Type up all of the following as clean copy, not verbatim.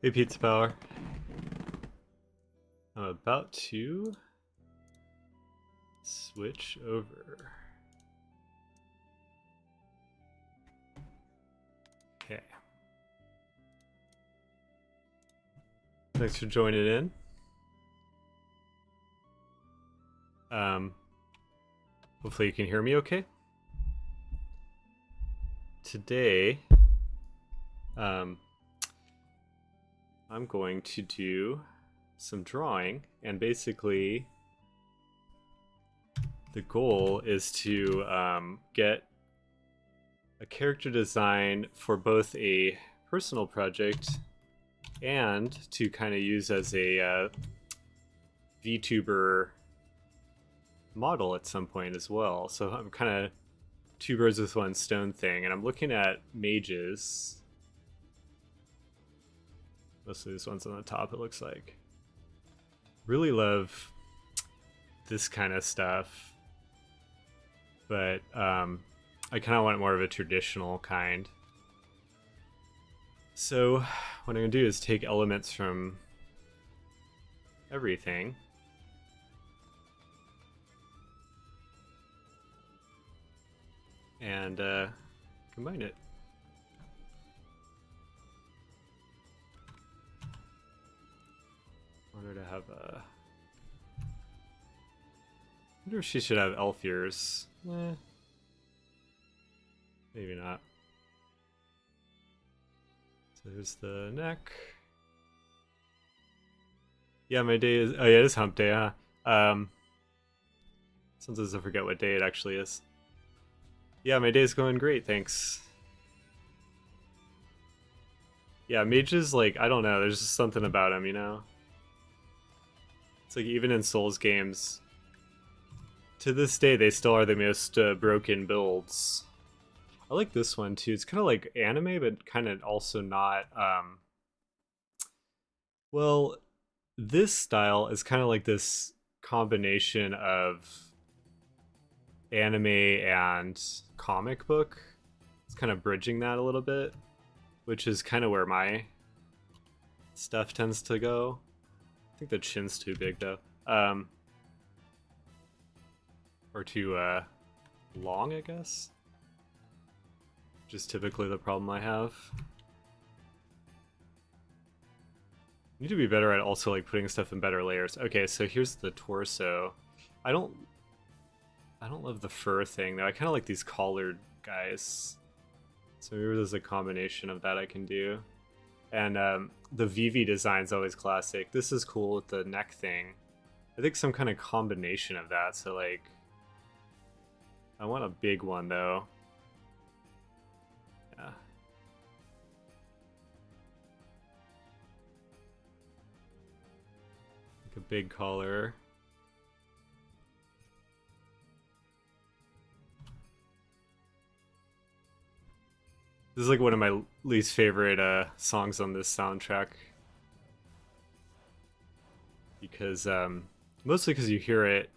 Hey, Pizza Power. I'm about to switch over. Okay. Thanks for joining in. Hopefully you can hear me okay. Today, I'm going to do some drawing, and basically the goal is to get a character design for both a personal project and to kind of use as a VTuber model at some point as well. So I'm kind of two birds with one stone thing, and I'm looking at mages. Mostly this one's on the top, it looks like. Really love this kind of stuff, but I kind of want more of a traditional kind. So what I'm going to do is take elements from everything and combine it. I want her to have a... I wonder if she should have elf ears. Maybe not. So here's the neck. Yeah, my day is... Oh yeah, it is hump day, huh? Sometimes I forget what day it actually is. Yeah, my day's going great, thanks. Yeah, mages, like, I don't know, there's just something about them, you know? It's like, even in Souls games, to this day, they still are the most broken builds. I like this one, too. It's kind of like anime, but kind of also not, well, this style is kind of like this combination of anime and comic book. It's kind of bridging that a little bit, which is kind of where my stuff tends to go. I think the chin's too big though, or too long, I guess. Which is typically the problem I have. Need to be better at also like putting stuff in better layers. Okay, so here's the torso. I don't love the fur thing though. I kind of like these collared guys. So maybe there's a combination of that I can do. And the VV design's always classic. This is cool with the neck thing. I think some kind of combination of that. So like, I want a big one though. Yeah. Like a big collar. This is like one of my least favorite songs on this soundtrack. Because, mostly because you hear it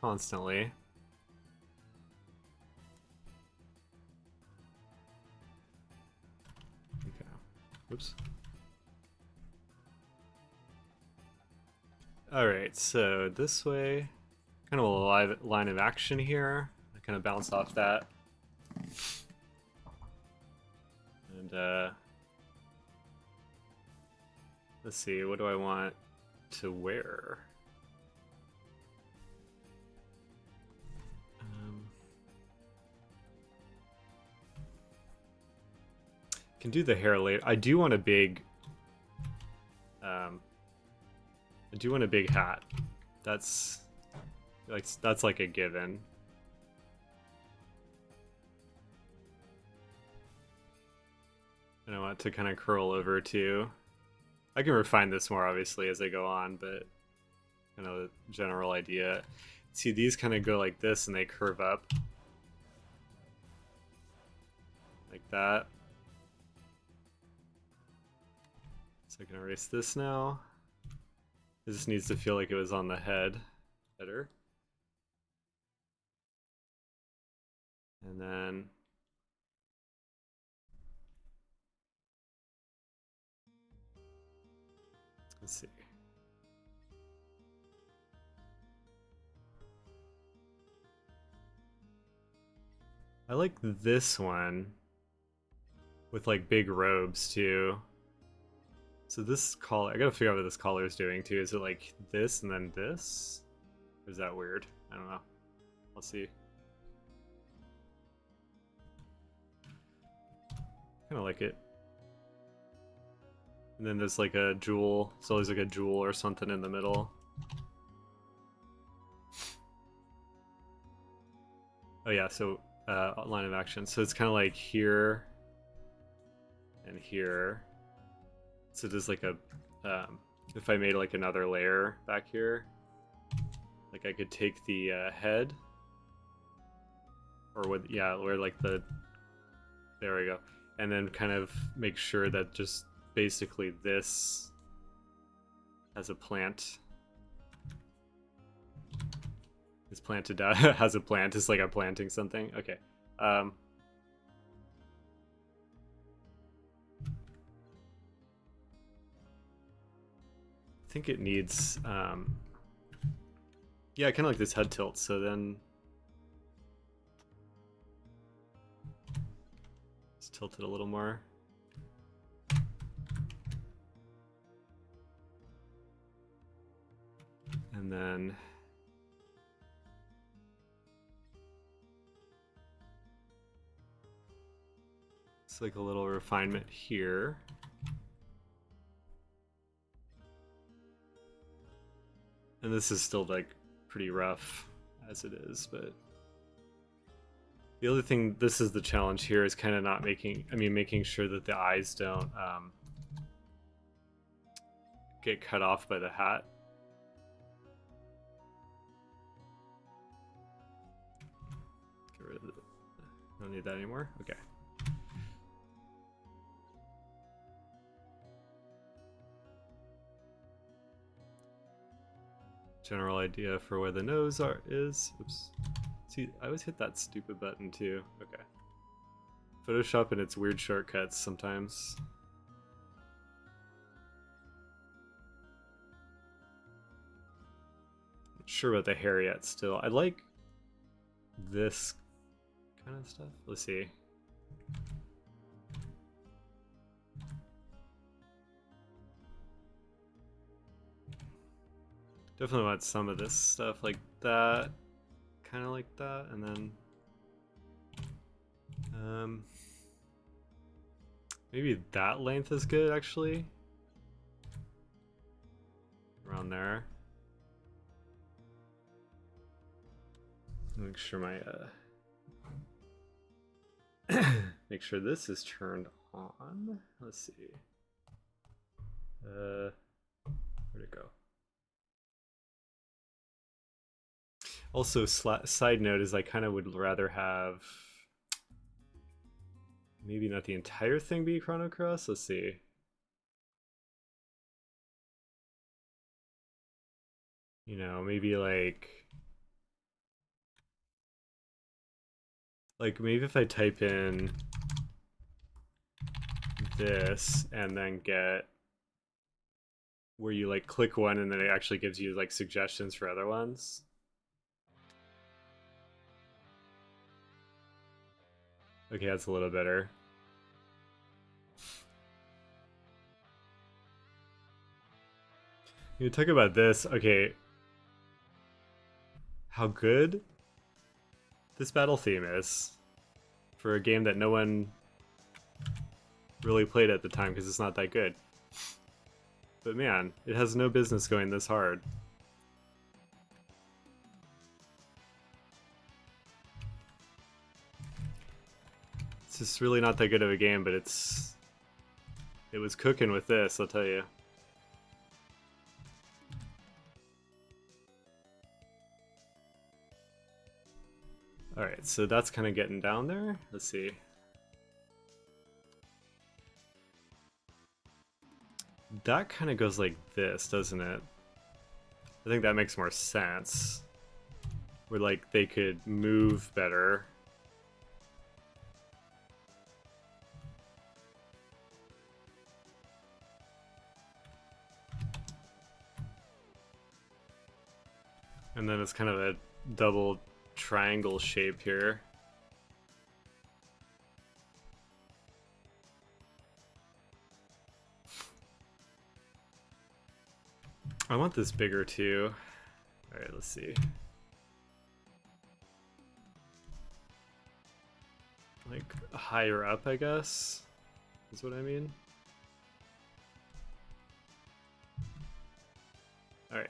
constantly. Okay. Whoops. Alright, so this way, kind of a live line of action here. I kind of bounce off that. And let's see, what do I want to wear? Can do the hair later. I do want a big hat. That's like a given. And I want it to kind of curl over too. I can refine this more obviously as I go on, but kind of the general idea. See, these kind of go like this and they curve up. Like that. So I can erase this now. It just needs to feel like it was on the head better. And then Let's see. I like this one with like big robes too. So this collar, I gotta figure out what this collar is doing too. Is it like this and then this? Or is that weird? I don't know. I'll see. Kind of like it. And then there's like a jewel. There's always like a jewel or something in the middle. Oh yeah, so line of action. So it's kind of like here and here. So there's like a, if I made like another layer back here, like I could take the head, or with, yeah, where like the, there we go. And then kind of make sure that just basically this has a plant. Is planted out, has a plant, it's like I'm planting something. Okay. I think it needs, yeah, kind of like this head tilt, so then let's tilt it a little more. And then it's like a little refinement here. And this is still like pretty rough as it is, but the other thing, this is the challenge here, is kind of not making, making sure that the eyes don't get cut off by the hat. Get rid of it. Don't need that anymore. Okay. General idea for where the nose is. Oops. See, I always hit that stupid button too. Okay. Photoshop and its weird shortcuts sometimes. Not sure about the hair yet still. I like this kind of stuff. Let's see. Definitely want some of this stuff like that. Kind of like that, and then maybe that length is good actually. Around there. Make sure my make sure this is turned on. Let's see. Where'd it go? Also, side note is I kind of would rather have maybe not the entire thing be Chrono Cross. Let's see. You know, maybe like maybe if I type in this and then get where you like click one and then it actually gives you like suggestions for other ones. Okay, that's a little better. You talk about this. Okay, how good this battle theme is for a game that no one really played at the time because it's not that good. But man, it has no business going this hard. It's just really not that good of a game, but it was cooking with this, I'll tell you. Alright, so that's kind of getting down there. Let's see. That kind of goes like this, doesn't it? I think that makes more sense. Where like they could move better. And then it's kind of a double triangle shape here. I want this bigger too. Alright, let's see. Like higher up, I guess, is what I mean. Alright.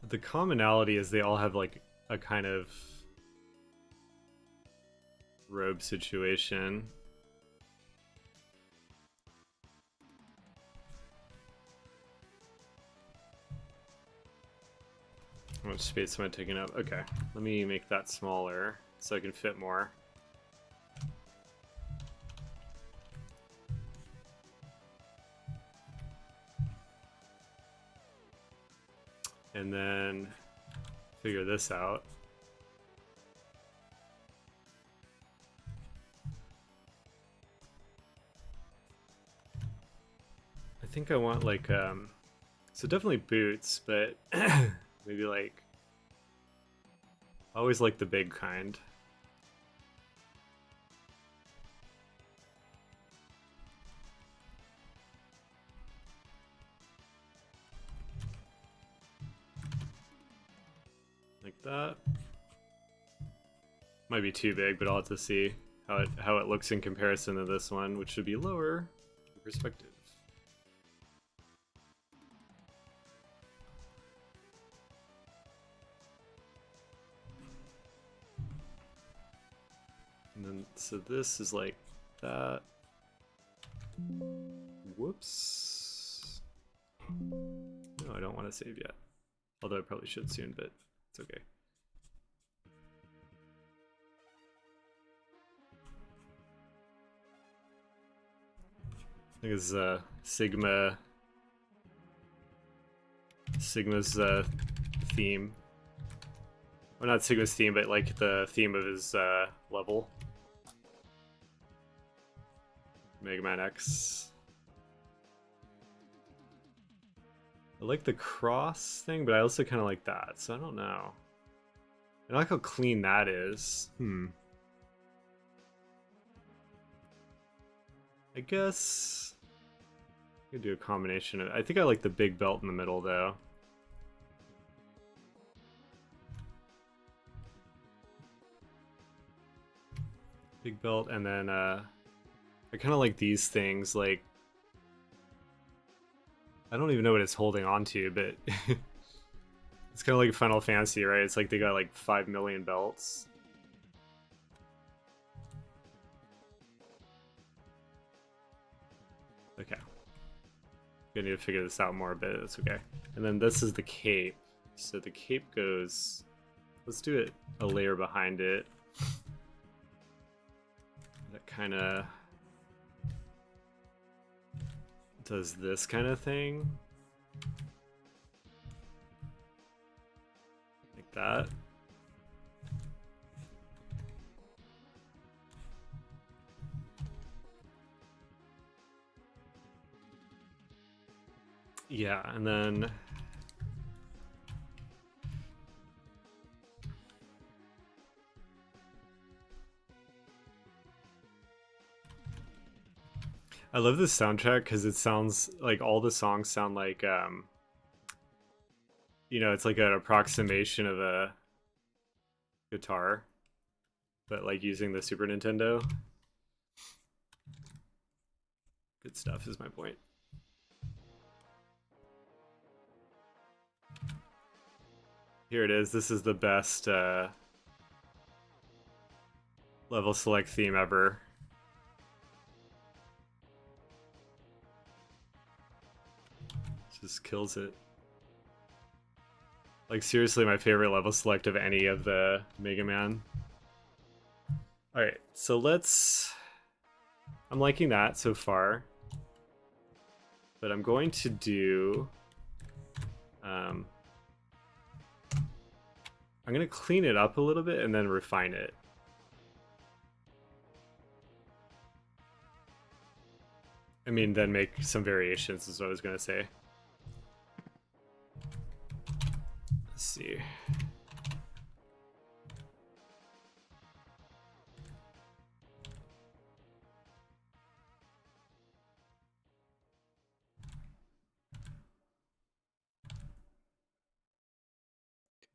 The commonality is they all have like a kind of robe situation. How much space am I taking up? Okay, let me make that smaller so I can fit more. And then figure this out. I think I want like, so definitely boots, but maybe like, I always like the big kind. Like that. Might be too big, but I'll have to see how it looks in comparison to this one, which should be lower in perspective. And then, so this is like that. Whoops. No, I don't want to save yet. Although I probably should soon, but it's okay. I think it's Sigma's theme. Well, not Sigma's theme, but like the theme of his level. Mega Man X. I like the cross thing, but I also kind of like that, so I don't know. I like how clean that is. I guess I could do a combination of. I think I like the big belt in the middle, though. Big belt, and then I kind of like these things. Like, I don't even know what it's holding on to, but it's kind of like Final Fantasy, right? It's like they got like 5 million belts. Okay. Gonna need to figure this out more, but it's okay. And then this is the cape. So the cape goes. Let's do it a layer behind it. That kind of does this kind of thing. Like that. Yeah, and then I love this soundtrack because it sounds like all the songs sound like you know, it's like an approximation of a guitar, but like using the Super Nintendo. Good stuff is my point. Here it is. This is the best level select theme ever. Just kills it. Like, seriously, my favorite level select of any of the Mega Man. Alright, so let's... I'm liking that so far. But I'm going to do... I'm going to clean it up a little bit and then refine it. I mean, then make some variations is what I was going to say. see.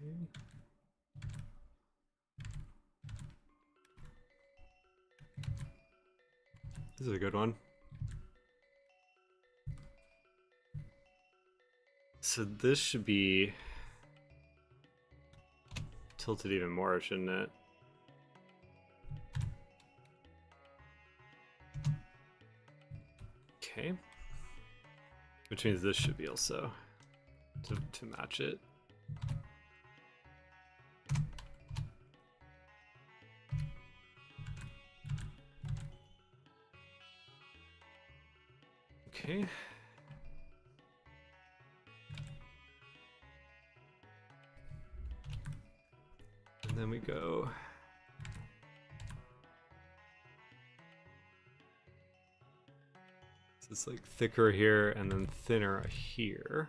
Okay. This is a good one. So this should be tilted even more, shouldn't it? Okay. Which means this should be also to match it. Okay. And then we go. So it's like thicker here and then thinner here.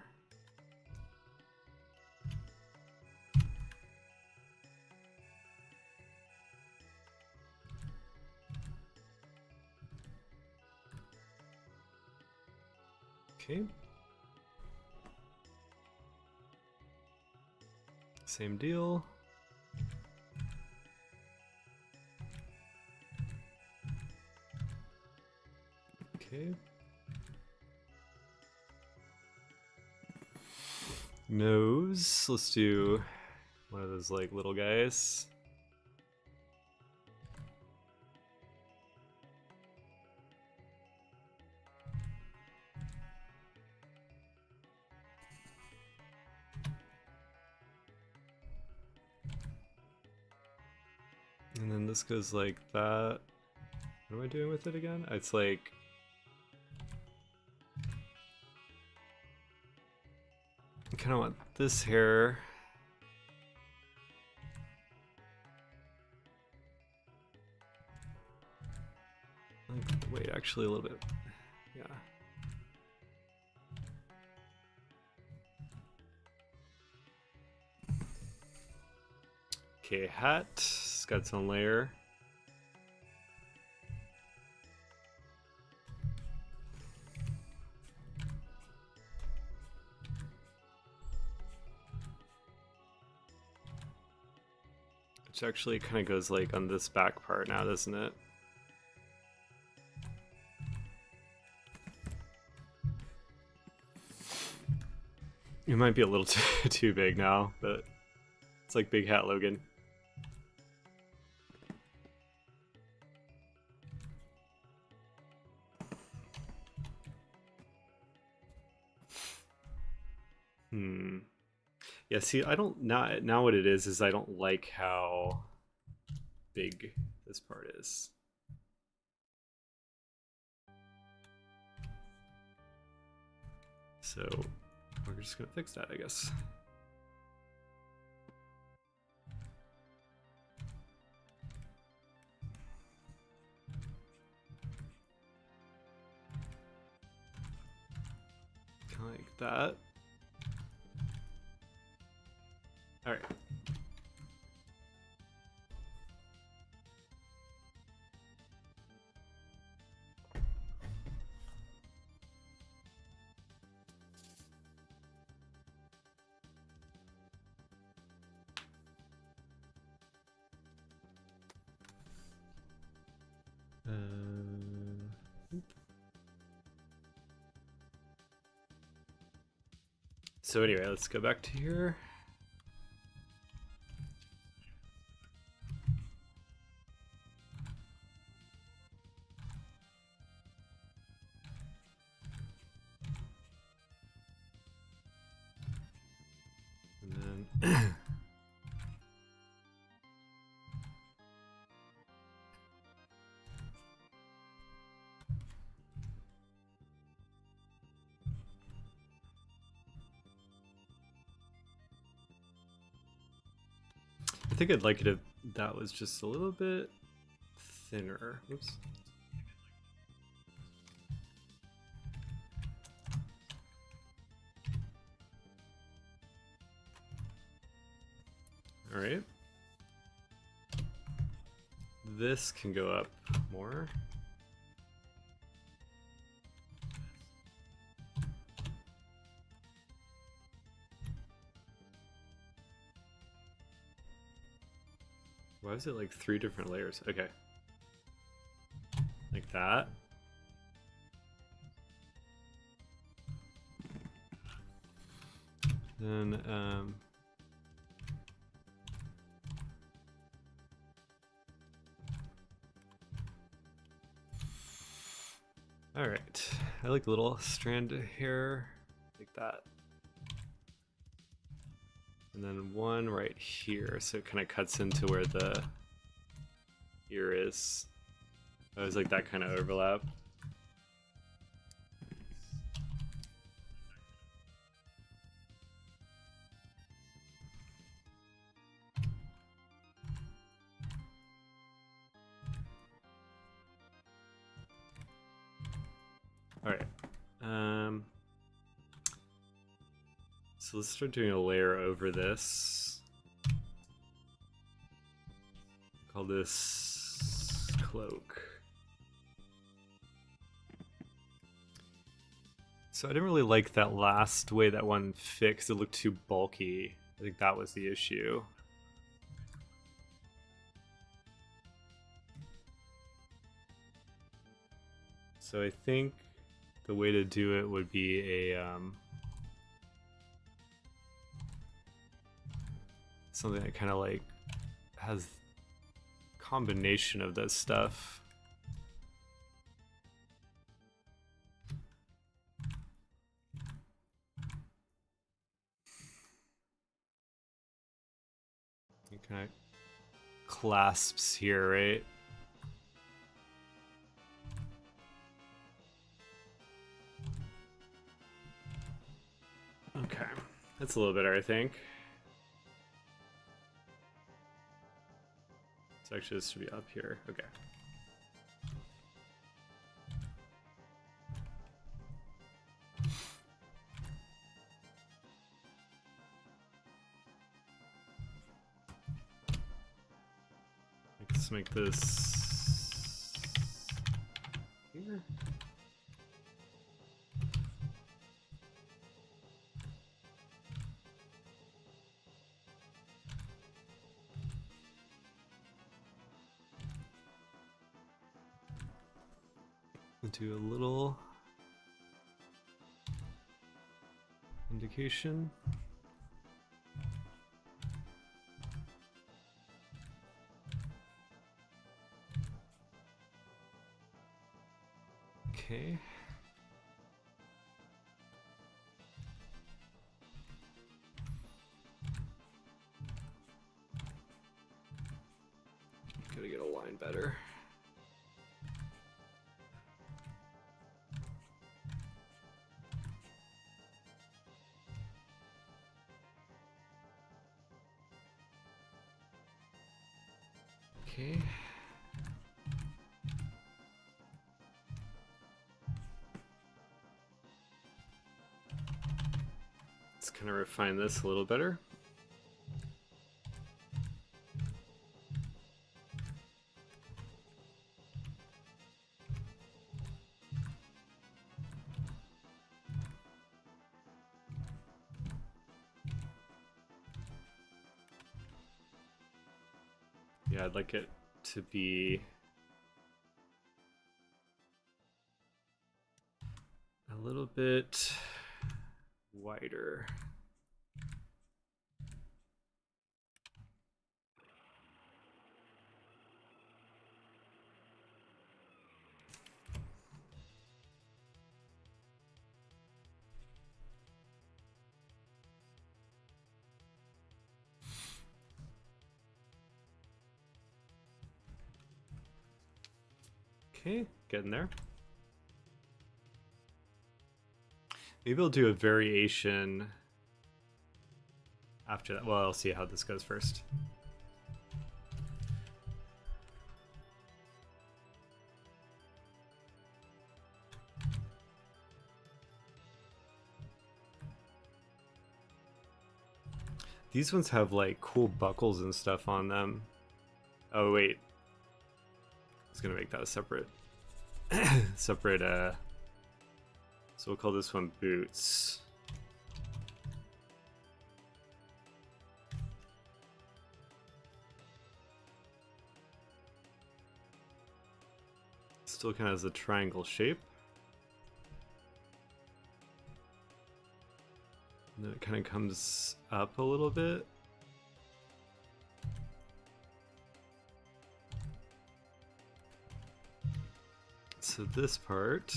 Okay. Same deal. Okay. Nose. Let's do one of those like little guys. And then this goes like that. What am I doing with it again? It's like... I kind of want this hair. Wait, actually a little bit. Yeah. Okay, hat. It's got its own layer. Which actually kind of goes like on this back part now, doesn't it? It might be a little too big now, but it's like Big Hat Logan. Yeah, see, I don't now what it is I don't like how big this part is. So we're just gonna fix that, I guess. Kind of like that. All right. So anyway, let's go back to here. And then I think I'd like it if that was just a little bit thinner. Oops. All right. This can go up more. Why is it like 3 different layers? Okay. Like that. Then, all right. I like a little strand of hair like that. And then one right here, so it kind of cuts into where the ear is. I was like that kind of overlap. All right. So let's start doing a layer over this. Call this cloak. So I didn't really like that last way that one fit because it looked too bulky. I think that was the issue. So I think the way to do it would be a something that kind of like has combination of this stuff. It kind of clasps here, right? Okay, that's a little better, I think. So actually this should be up here. Okay. Let's make this here. Do a little indication. Okay. Gotta get a line better. Okay. Let's kind of refine this a little better. Yeah, I'd like it to be a little bit wider. Okay, getting there. Maybe I'll do a variation after that. Well, I'll see how this goes first. These ones have like cool buckles and stuff on them. Oh wait, I was gonna make that a separate, separate. So we'll call this one boots. Still kind of has a triangle shape. And then it kind of comes up a little bit. So this part,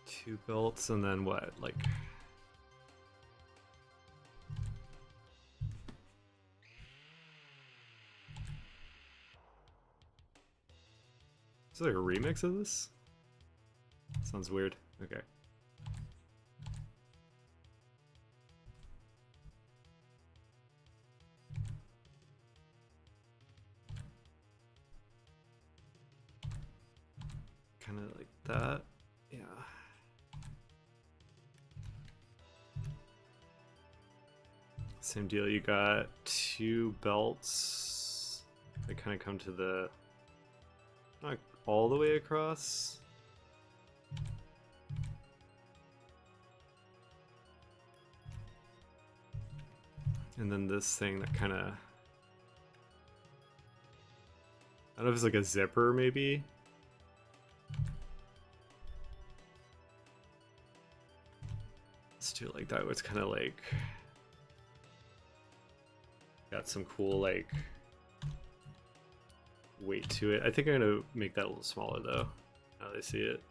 two belts, and then what, like is it like a remix of this? Sounds weird. Okay. Kind of like that. Yeah. Same deal. You got two belts that kind of come to the, not all the way across. And then this thing that kind of, I don't know if it's like a zipper maybe. Let's do it like that. It's kind of like got some cool like weight to it. I think I'm gonna make that a little smaller though. Now they see it.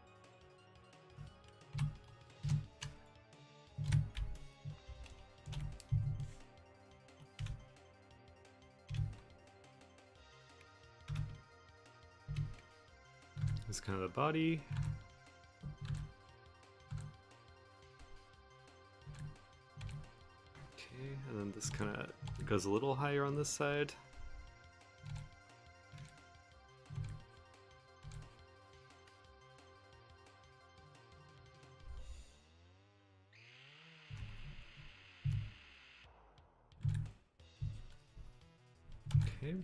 This is kind of the body. Okay, and then this kind of goes a little higher on this side. Okay.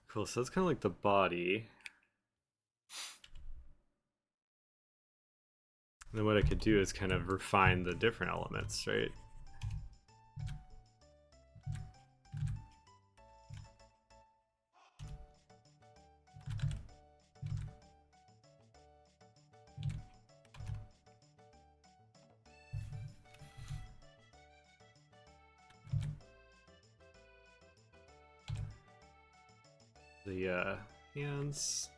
Cool, so that's kind of like the body. And then what I could do is kind of refine the different elements, right? The hands.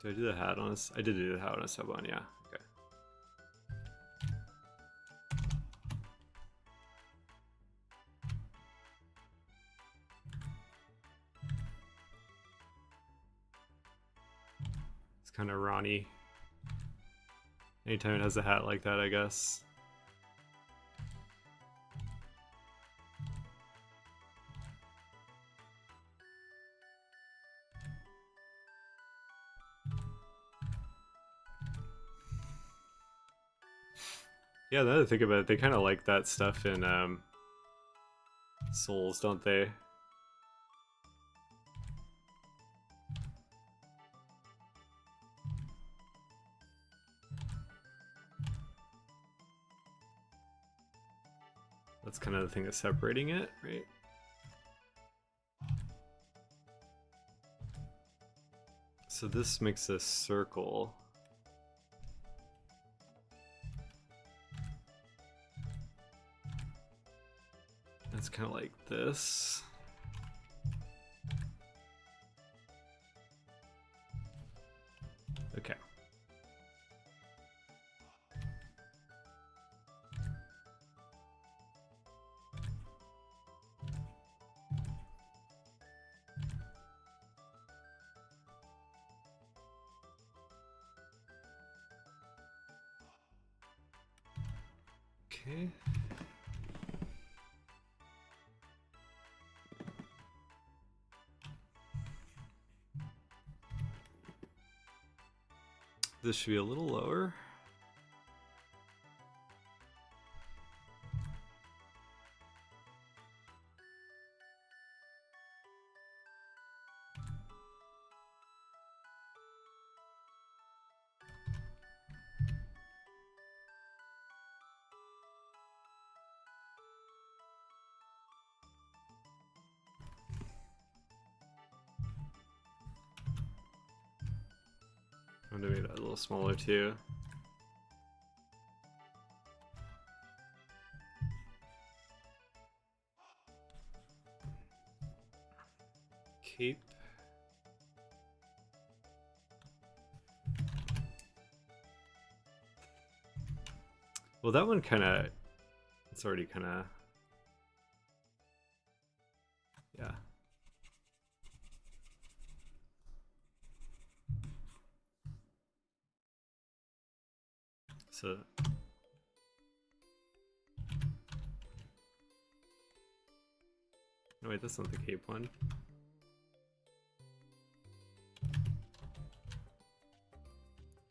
Did I do the hat on us? I did do the hat on a sub on, yeah. Okay. It's kind of Ronnie. Anytime it has a hat like that, I guess. Yeah, now that I think about it, they kind of like that stuff in Souls, don't they? That's kind of the thing that's separating it, right? So this makes a circle. It's kind of like this. Okay. Okay. This should be a little lower. I'm gonna make that a little smaller too. Cape. Well, that one kind of, it's already kind of, yeah. So, no wait, that's not the cape one.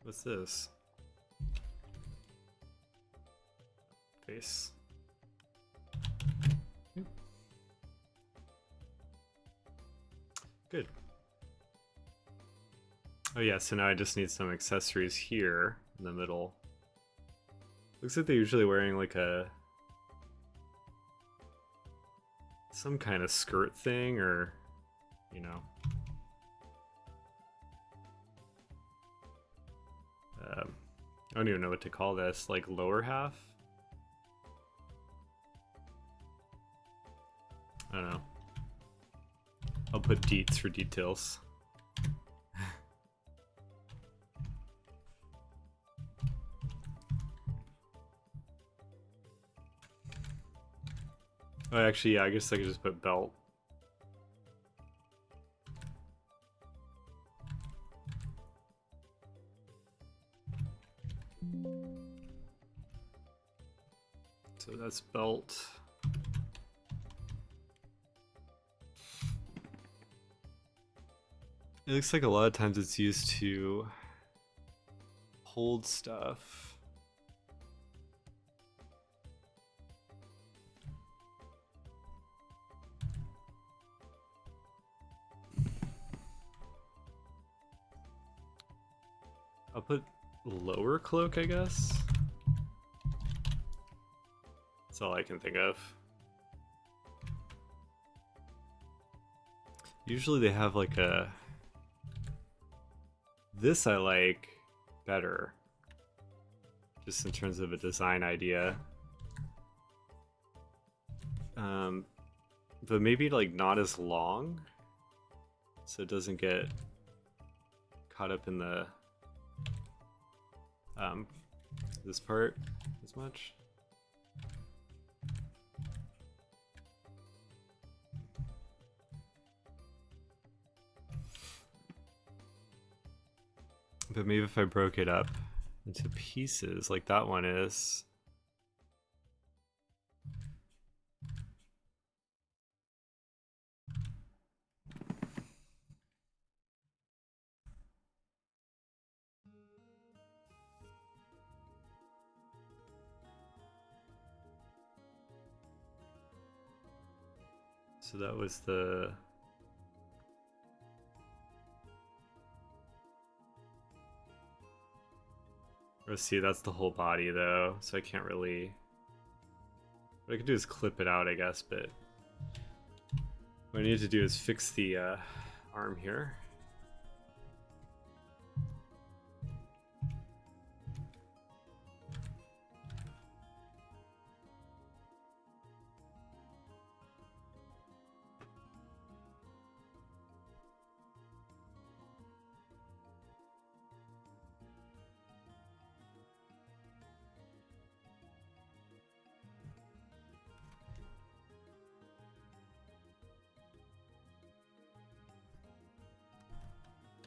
What's this? Face. Good. Oh yeah, so now I just need some accessories here in the middle. Looks like they're usually wearing like some kind of skirt thing, or, you know. I don't even know what to call this, like lower half? I don't know. I'll put deets for details. Oh, actually, yeah, I guess I could just put belt. So that's belt. It looks like a lot of times it's used to hold stuff. I'll put lower cloak, I guess. That's all I can think of. Usually they have like a... This I like better, just in terms of a design idea. But maybe like not as long, so it doesn't get caught up in the this part as much. But maybe if I broke it up into pieces like that one is. So that was the... Let's see, that's the whole body though, so I can't really... What I could do is clip it out, I guess, but... What I need to do is fix the arm here.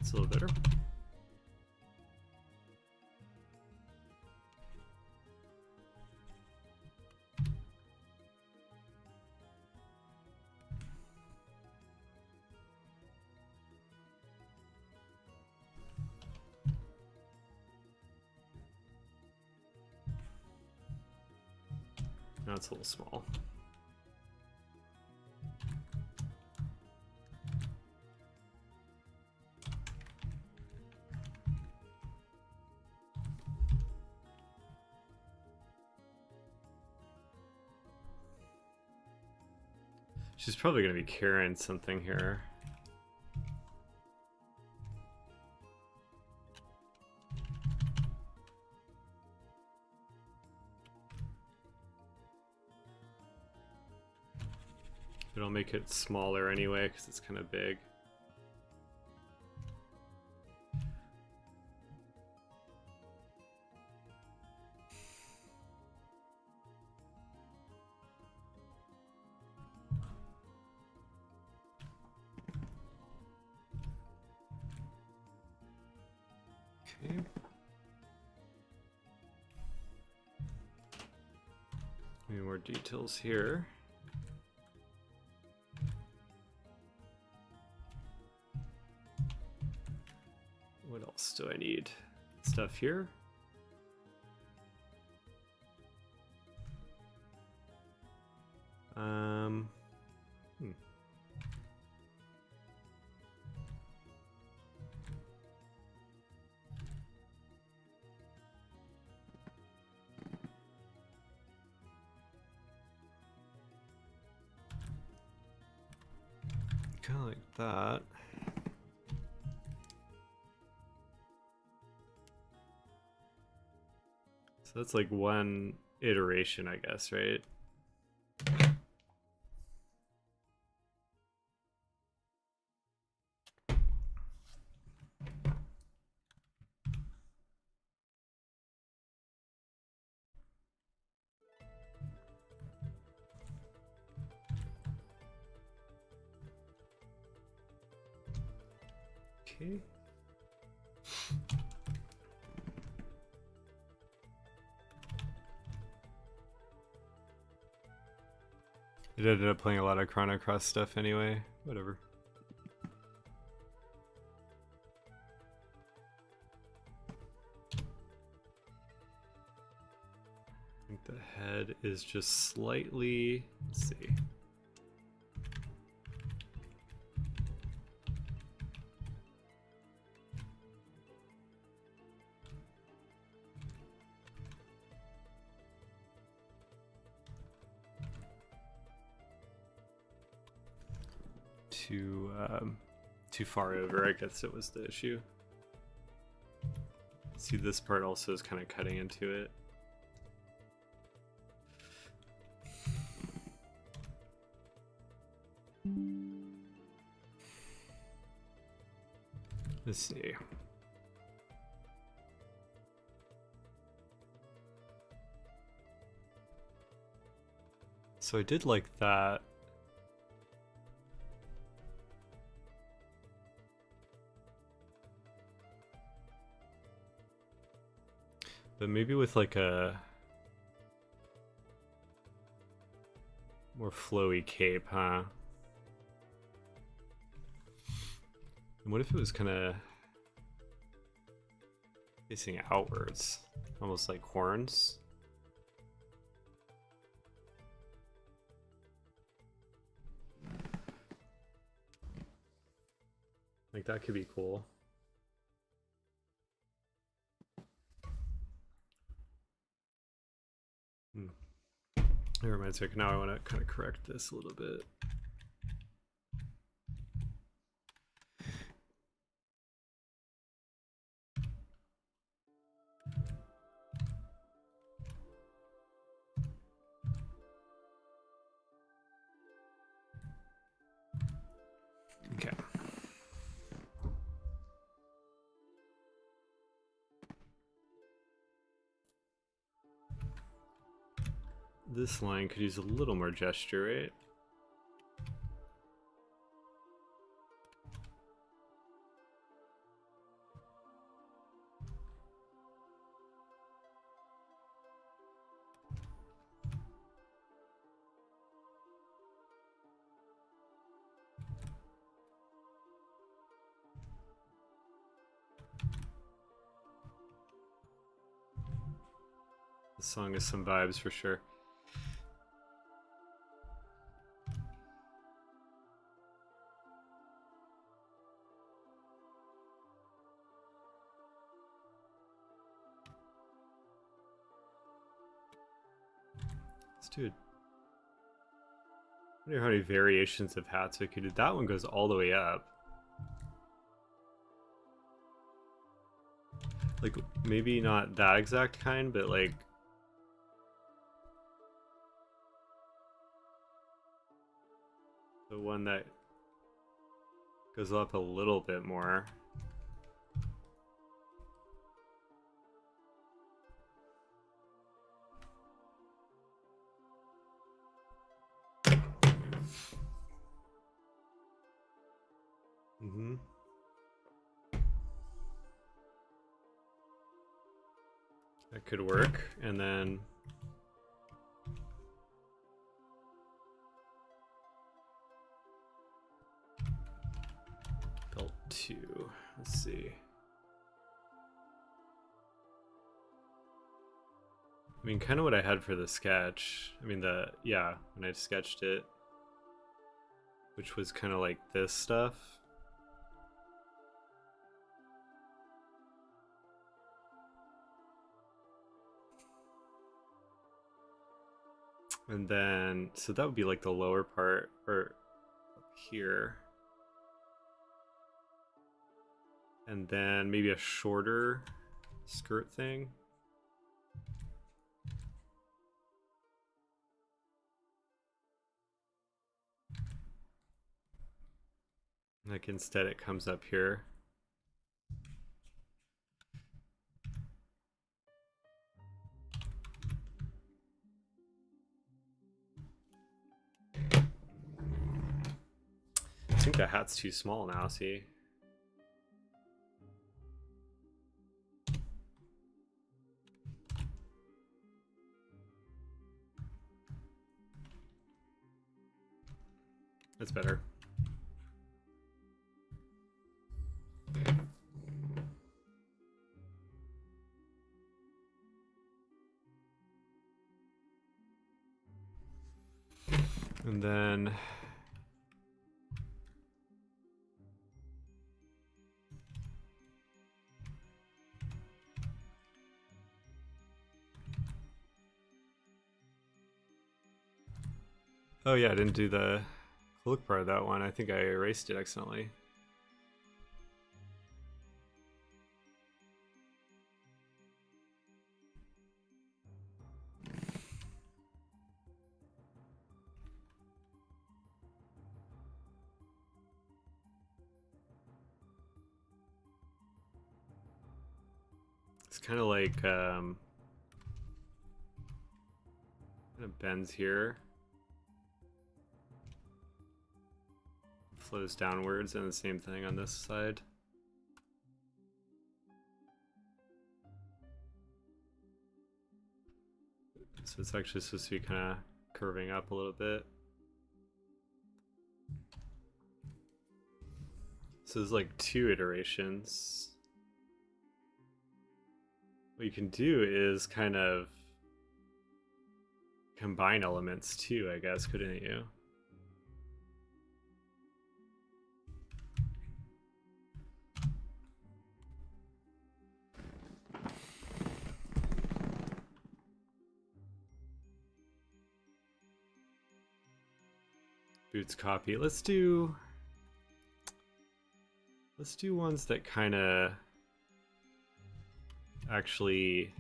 It's a little better. Now it's a little small. She's probably going to be carrying something here. But I'll make it smaller anyway because it's kind of big. Okay. Any more details here? What else do I need? Stuff here. Kind of like that. So that's like one iteration, I guess, right? Okay. It ended up playing a lot of Chrono Cross stuff anyway. Whatever. I think the head is just slightly, let's see. Too far over, I guess it was the issue. See, this part also is kind of cutting into it. Let's see. So I did like that. But maybe with like a more flowy cape, huh? And what if it was kind of facing outwards, almost like horns? Like that could be cool. That reminds me, now I want to kind of correct this a little bit. Okay. This line could use a little more gesture, right? The song has some vibes for sure. do it. I wonder how many variations of hats we could do. That one goes all the way up. Like, maybe not that exact kind, but like... the one that goes up a little bit more. Mm-hmm. That could work, and then belt 2. Let's see. I mean, kind of what I had for the sketch. I mean, yeah, when I sketched it, which was kind of like this stuff. And then, so that would be like the lower part, or up here. And then maybe a shorter skirt thing. Like instead it comes up here. I think the hat's too small now, see? That's better. And then oh yeah, I didn't do the cloak part of that one. I think I erased it accidentally. It's kind of like kind of bends here, flows downwards, and the same thing on this side. So it's actually supposed to be kind of curving up a little bit. So there's like 2 iterations. What you can do is kind of combine elements too, I guess, couldn't you? Boots copy. Let's do ones that kind of actually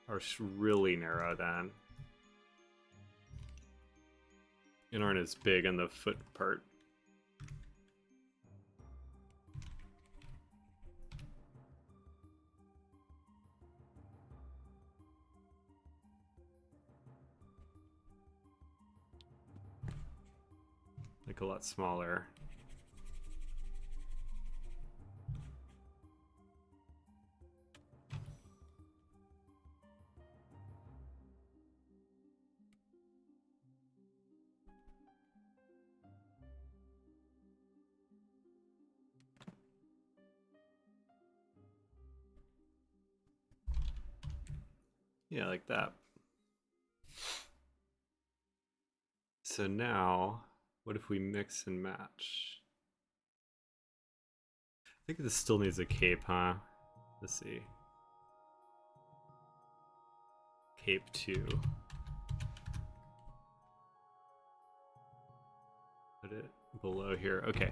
are really narrow then, and aren't as big on the foot part. Like a lot smaller. Yeah, like that. So now, what if we mix and match? I think this still needs a cape, huh? Let's see. Cape 2. put it below here. Okay.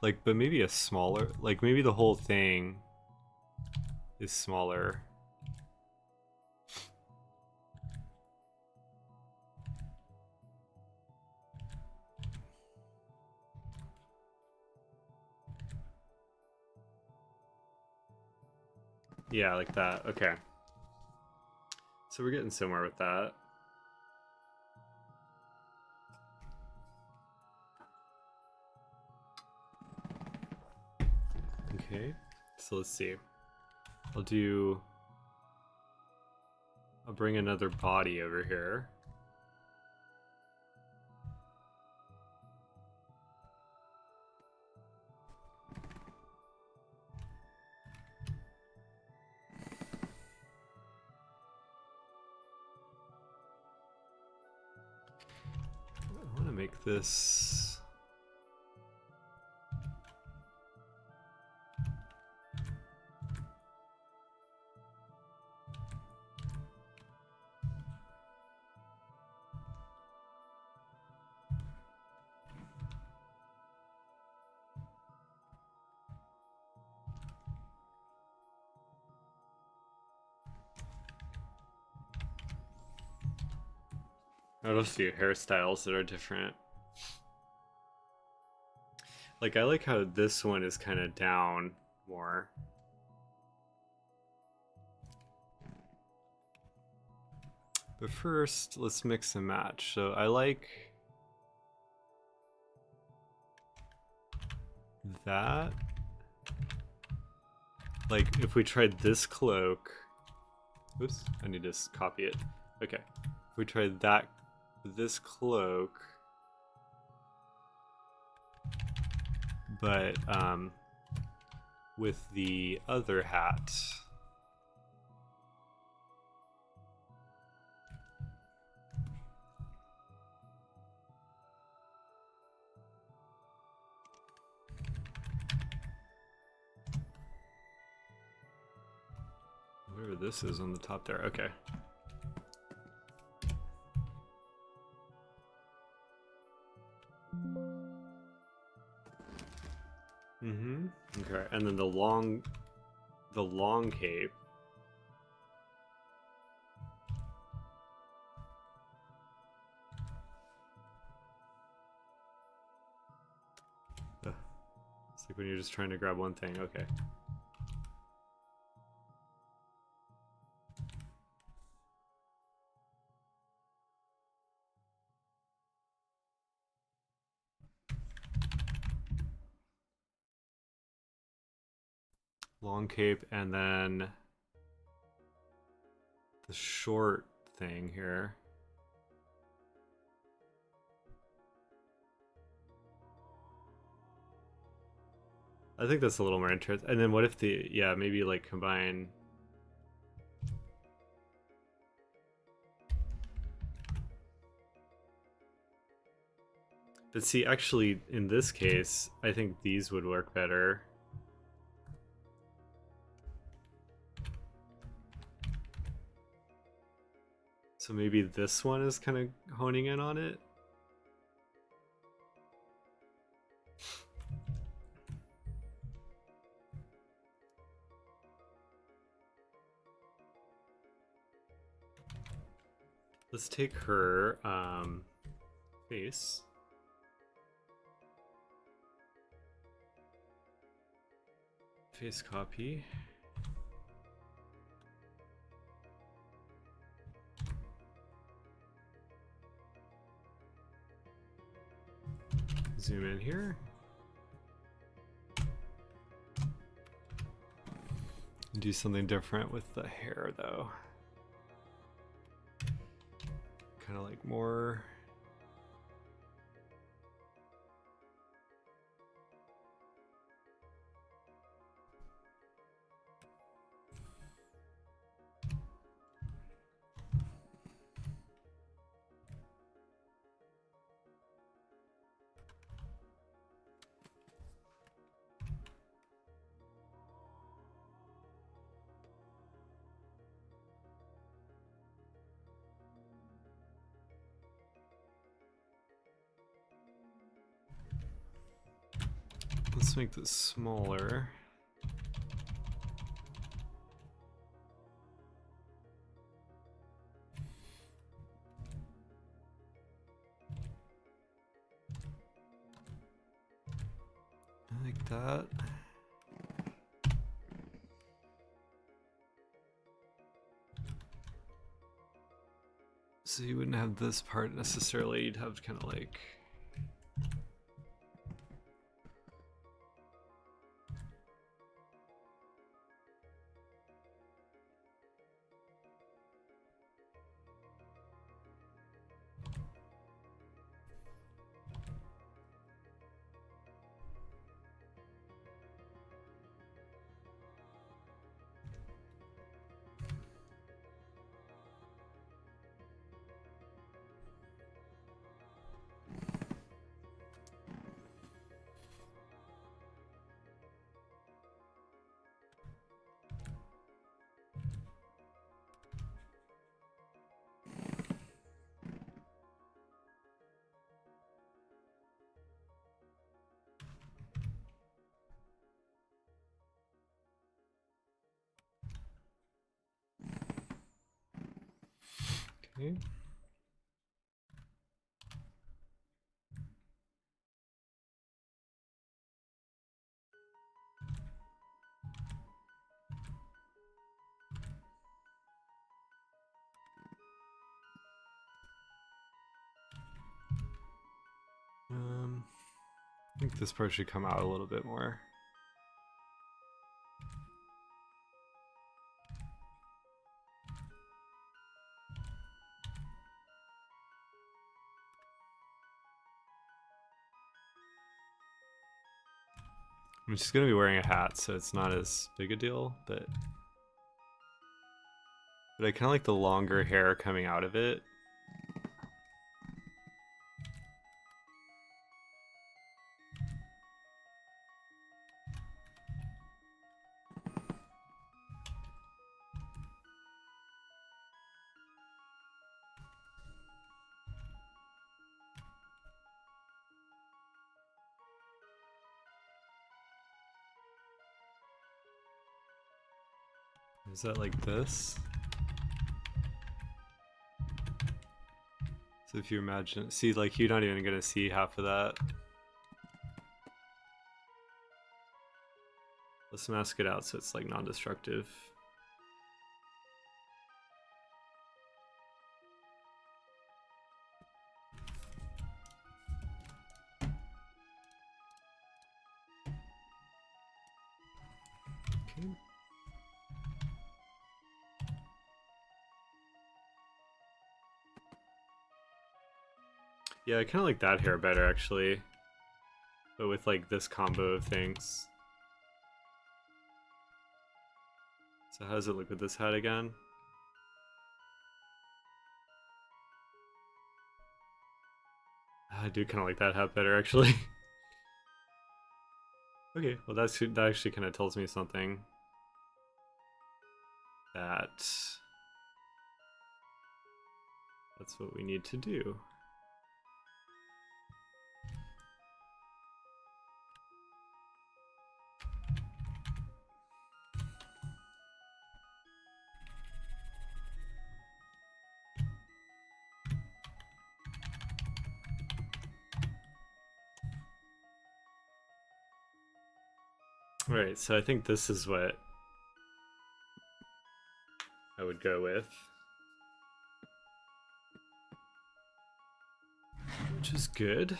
Like, but maybe a smaller, like maybe the whole thing is smaller. Yeah, like that. Okay. So we're getting somewhere with that. Okay. So let's see. I'll bring another body over here. I want to make this... I'll just do hairstyles that are different. Like, I like how this one is kind of down more. But first, let's mix and match. So I like that. Like, if we tried this cloak... Oops, I need to copy it. Okay. If we tried this cloak... But, with the other hat... Whatever this is on the top there, okay. Okay, and then the long cape. Ugh. It's like when you're just trying to grab one thing, okay. Long cape, and then the short thing here. I think that's a little more interesting. And then what if yeah, maybe like combine... But see, actually, in this case, I think these would work better. So maybe this one is kind of honing in on it. Let's take her face. Face copy. Zoom in here. Do something different with the hair though. Kind of like more... let's make this smaller. Like that. So you wouldn't have this part necessarily, you'd have kind of like... Okay. I think this part should come out a little bit more. I'm just gonna be wearing a hat, so it's not as big a deal, but I kind of like the longer hair coming out of it. Is that like this? So if you imagine, see, like you're not even gonna see half of that. Let's mask it out so it's like non-destructive. Okay. Yeah, I kind of like that hair better actually, but with like this combo of things. So how does it look with this hat again? I do kind of like that hat better actually. Okay, well that actually kind of tells me something. That's what we need to do. Alright, so I think this is what I would go with. Which is good.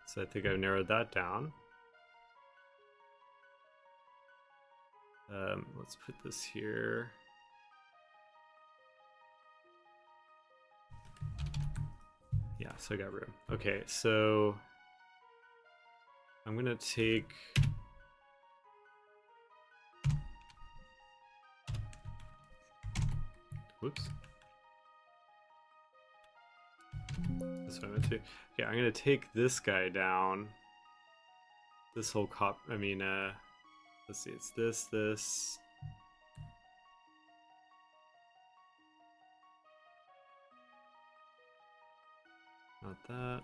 So I think I've narrowed that down. Let's put this here. Yeah, so I got room. Okay, so I'm gonna take... Whoops. That's what I meant to. Okay, I'm gonna take this guy down. This whole let's see, it's this. Not that.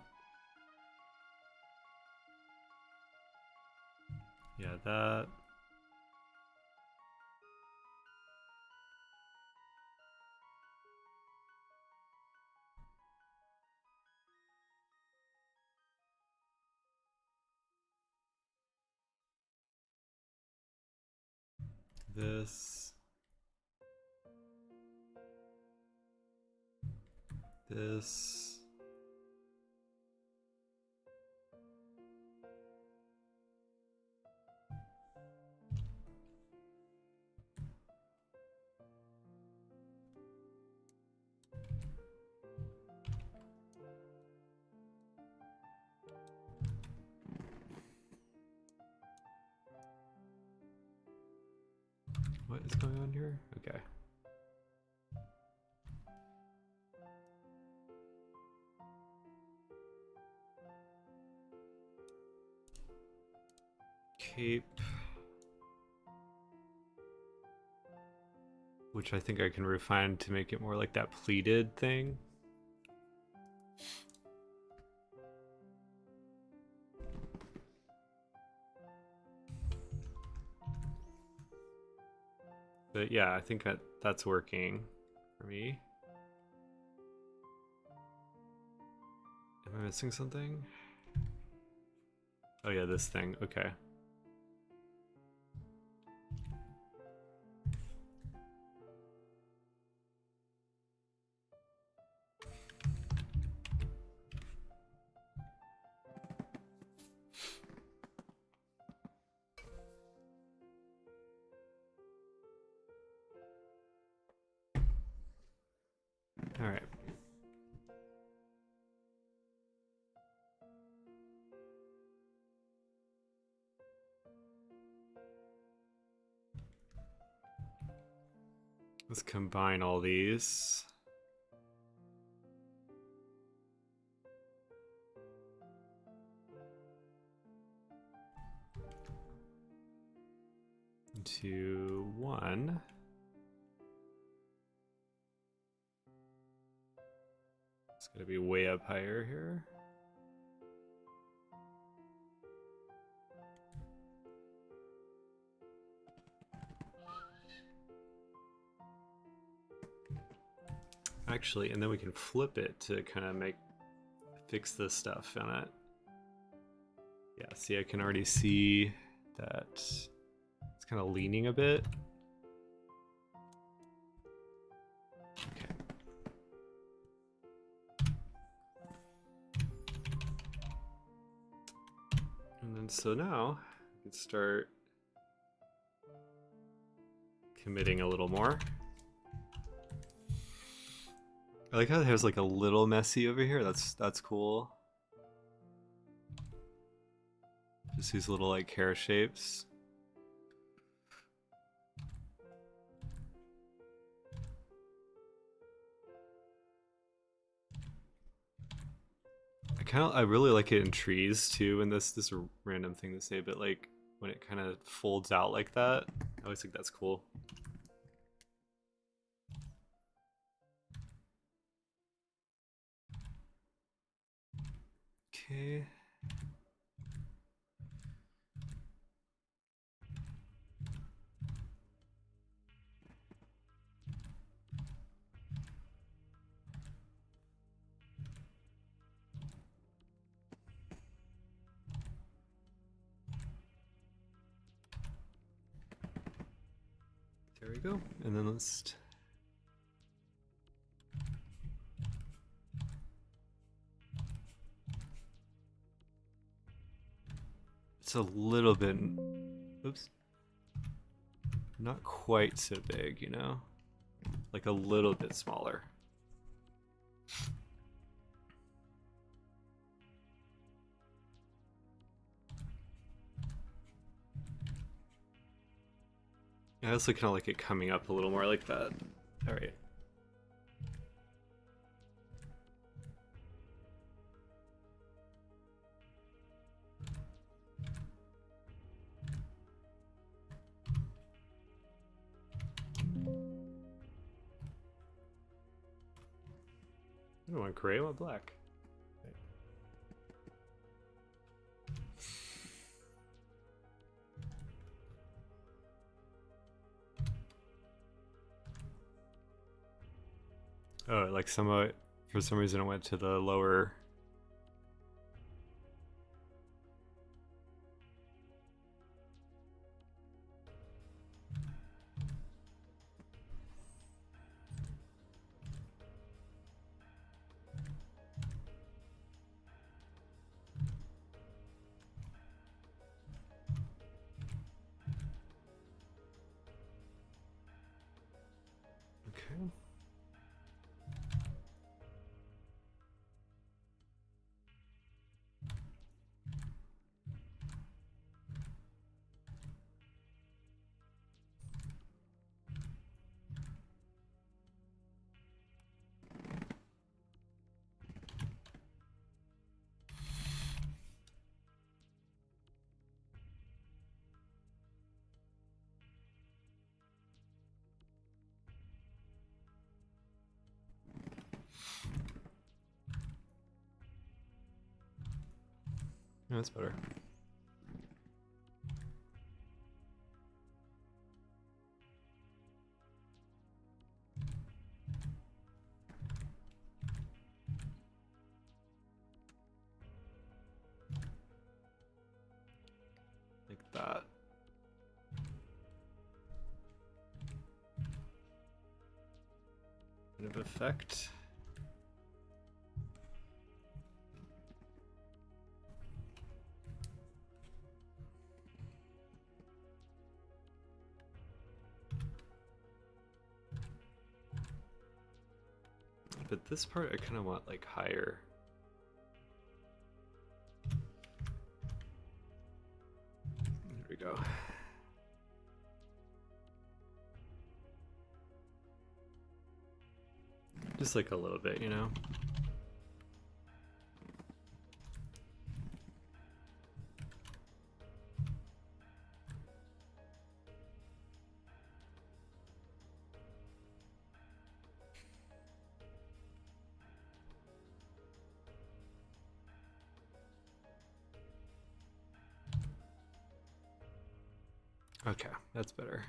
Yeah, that. This. This. What is going on here? Okay. Cape. Which I think I can refine to make it more like that pleated thing. But yeah, I think that's working for me. Am I missing something? Oh yeah, this thing. Okay. All right. Let's combine all these. Into one. It's gonna be way up higher here. Actually, and then we can flip it to kind of fix this stuff in it. Yeah, see, I can already see that it's kind of leaning a bit. Okay. And then so now we can start committing a little more. I like how it has like a little messy over here. That's cool. Just these little like hair shapes. I really like it in trees too. And this is a random thing to say, but like when it kind of folds out like that, I always think that's cool. Okay. There we go. And then let's it's a little bit, oops, not quite so big, you know, like a little bit smaller. I also kind of like it coming up a little more like that. All right. I don't want gray, I want black. Oh, like for some reason it went to the lower. Okay. Yeah, that's better. Like that. Bit of effect. But this part I kind of want like higher. There we go. Just like a little bit, you know? Okay, that's better.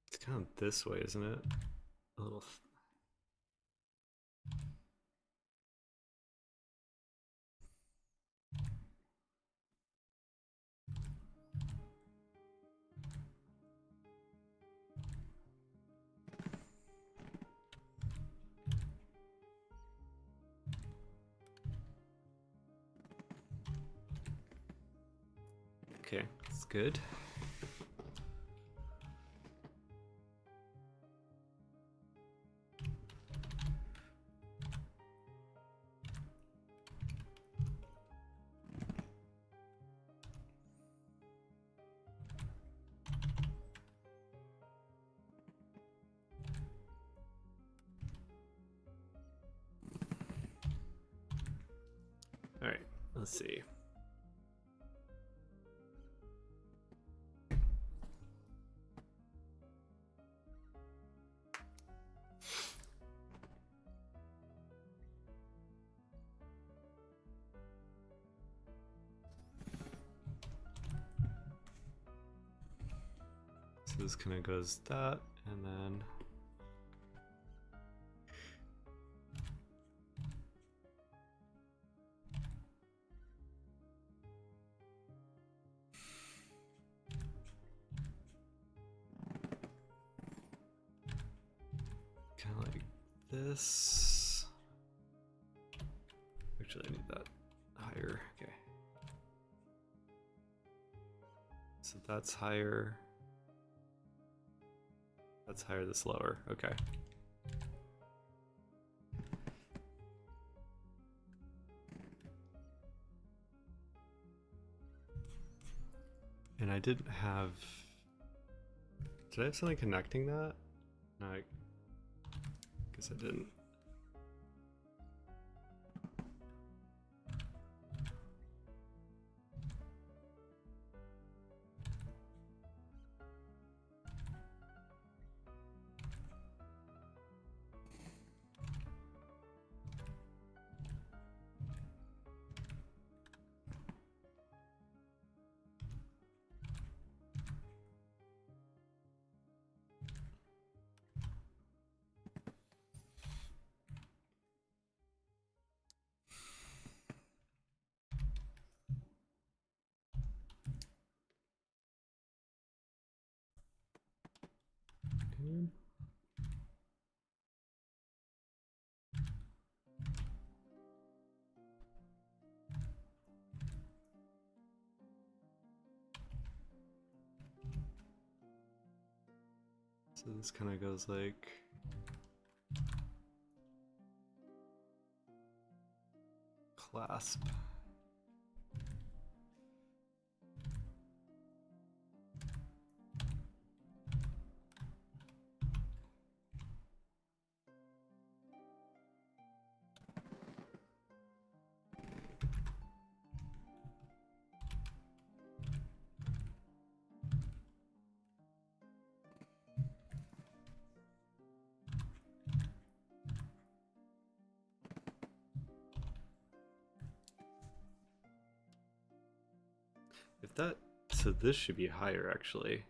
It's kind of this way, isn't it? A little. Okay, that's good. All right, let's see. So this kind of goes that, and then kind of like this. Actually, I need that higher. Okay. So that's higher. That's higher, this lower. Okay. And I didn't have. Did I have something connecting that? No, I guess I didn't. Okay. So this kind of goes like clasp. If that, so this should be higher actually.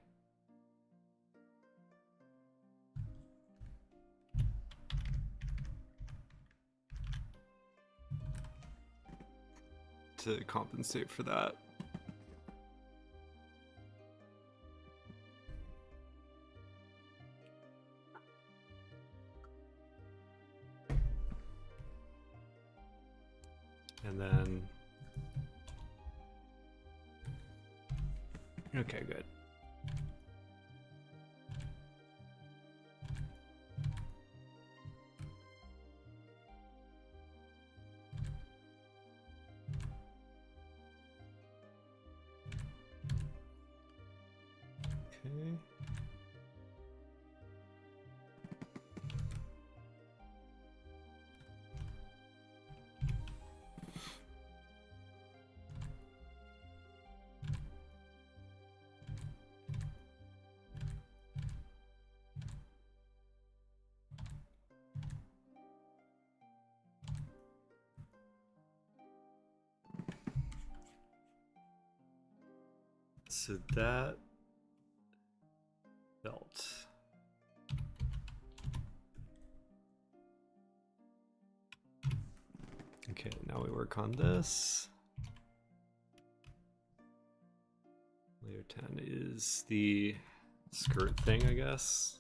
To compensate for that. And then, okay, good. Okay. So that belt. Okay, now we work on this. Layer 10 is the skirt thing, I guess.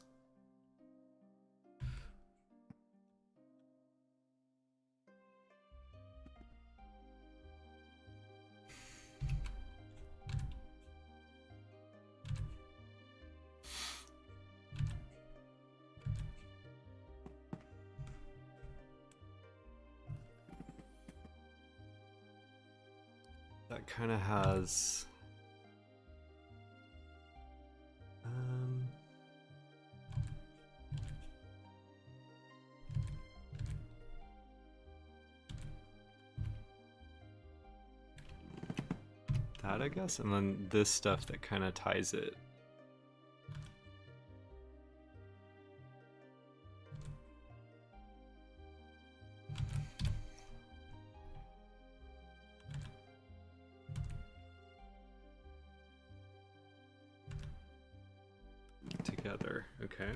That kind of has that, I guess, and then this stuff that kind of ties it. Together, okay.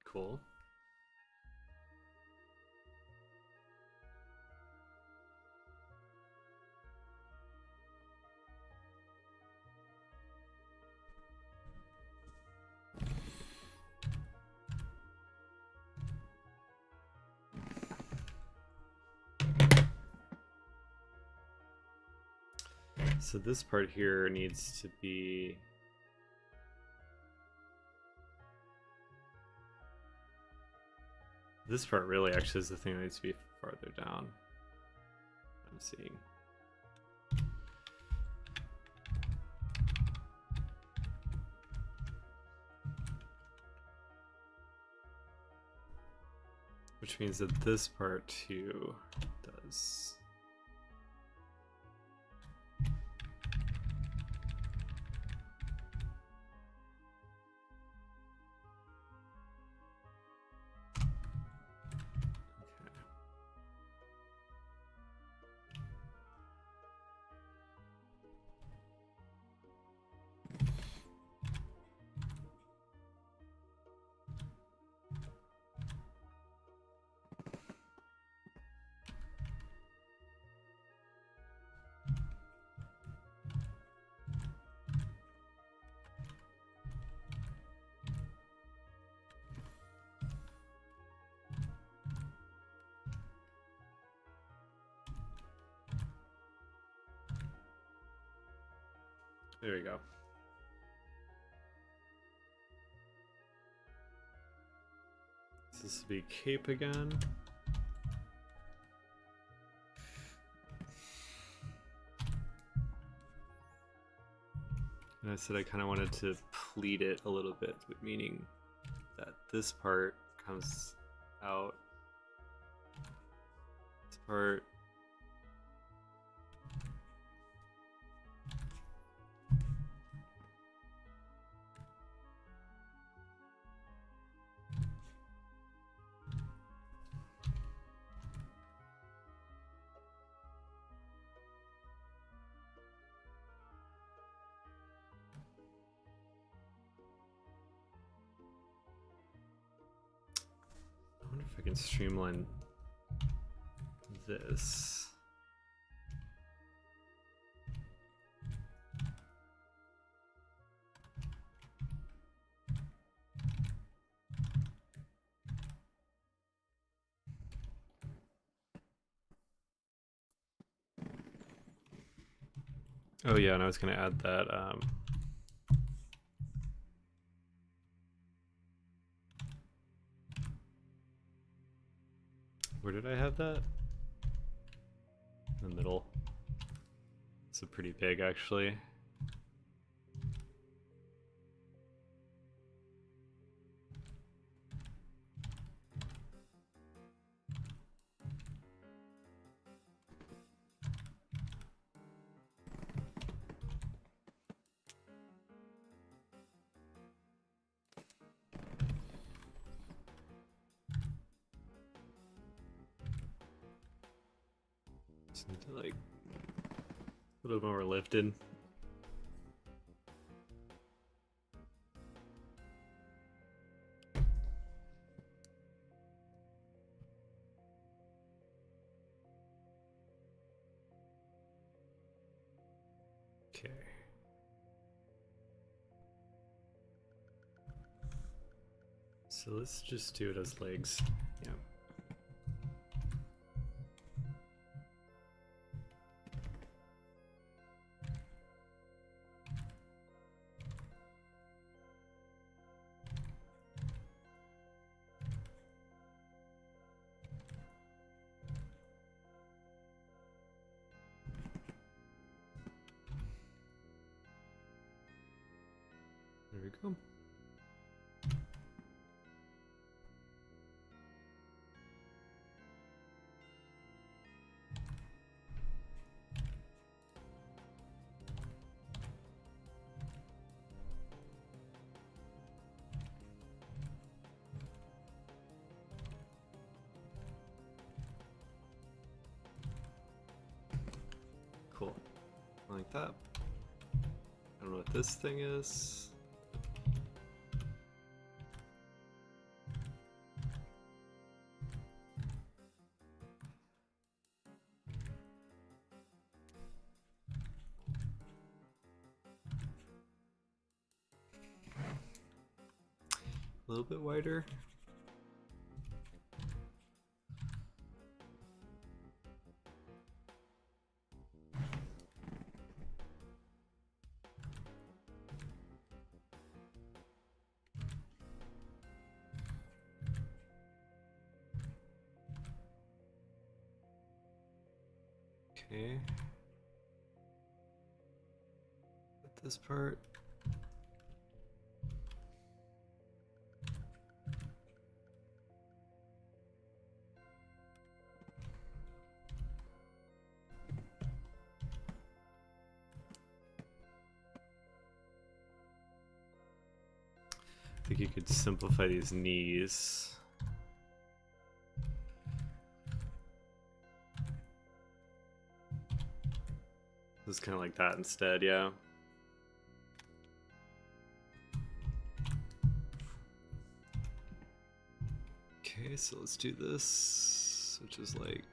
Cool. So this part here needs to be this part really actually is the thing that needs to be farther down. I'm seeing. Which means that this part too does. There we go. This will be cape again. And I said I kind of wanted to pleat it a little bit, meaning that this part comes out. This part. I wonder if I can streamline this. Oh yeah, and I was gonna add that where did I have that? In the middle. It's a pretty big actually. Just need to like a little more lifted. Okay. So let's just do it as legs. Yeah. There we go. Cool. Like that. I don't know what this thing is. A little bit wider. Okay. This part. I think you could simplify these knees. Just kind of like that instead, yeah. Okay, so let's do this, which is like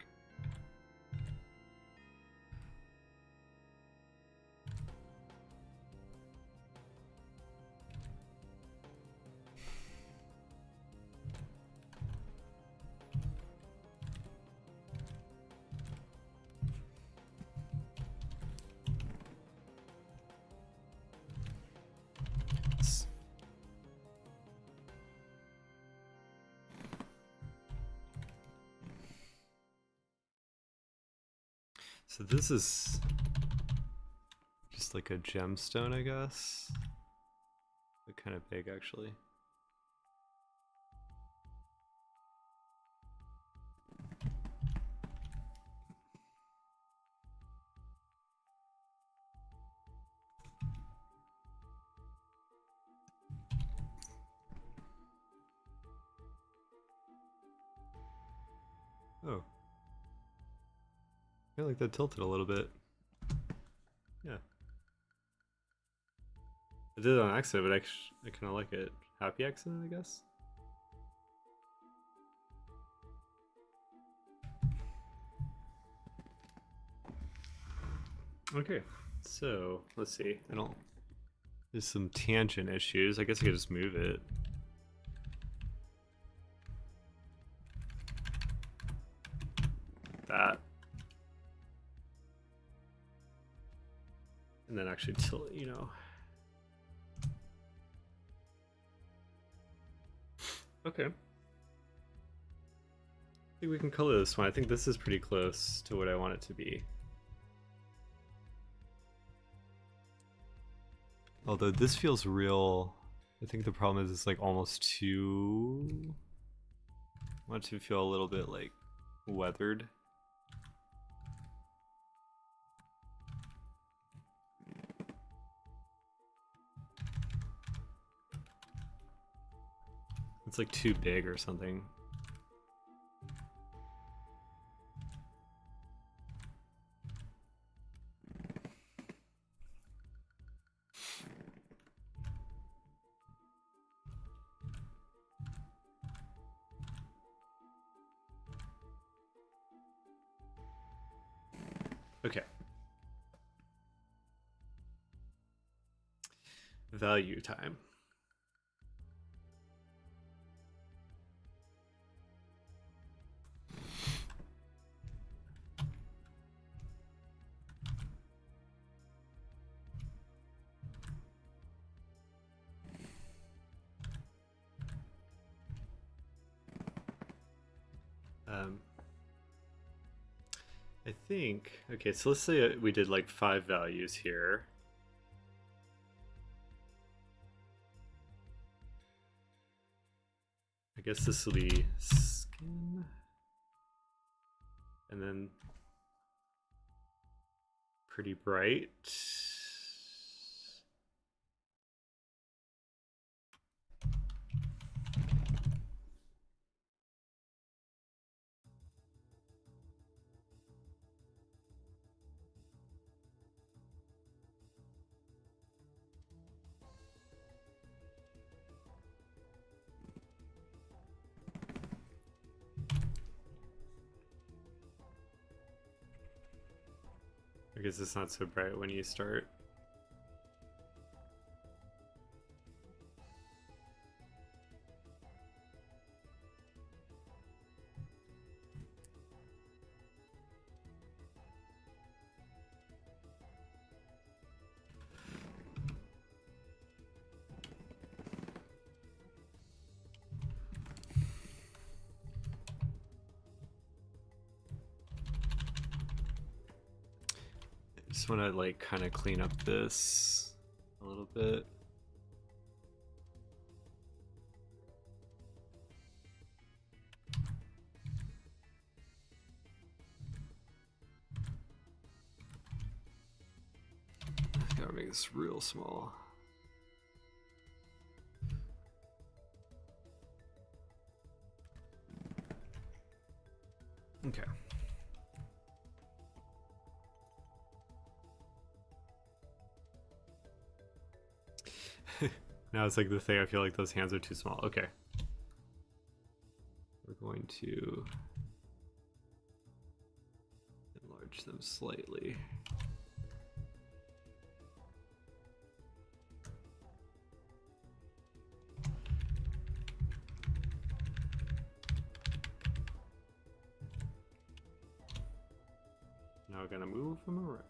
So this is just like a gemstone, I guess. They're kind of big, actually. Oh. I feel like that tilted a little bit. Yeah. I did it on accident, but I kind of like it. Happy accident, I guess? Okay, so let's see. There's some tangent issues. I guess I could just move it. That. And then actually tilt, you know. Okay. I think we can color this one. I think this is pretty close to what I want it to be. Although this feels real. I think the problem is it's like almost too... I want it to feel a little bit like weathered. It's like too big or something. Okay. Value time. I think, okay, so let's say we did like 5 values here. I guess this will be skin. And then pretty bright. I guess it's not so bright when you start. Just want to like kind of clean up this a little bit. Gotta make this real small. Okay. Now it's like the thing, I feel like those hands are too small. Okay. We're going to enlarge them slightly. Now we're gonna move them around.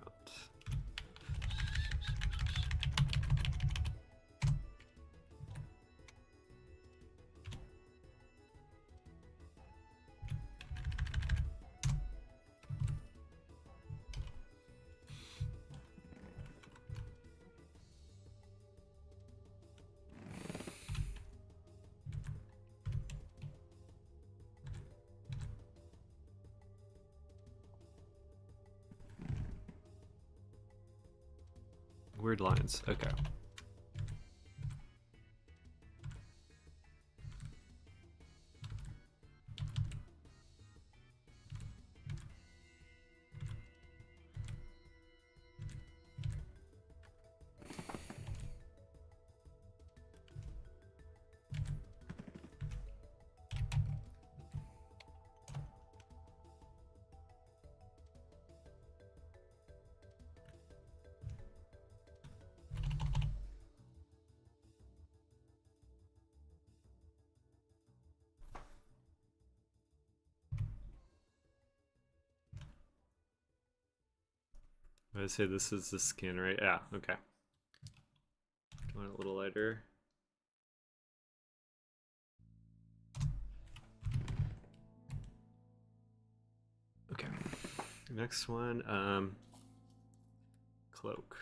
weird lines. Okay. I say this is the skin, right? Yeah, okay. Want it a little lighter. Okay. Next one, cloak.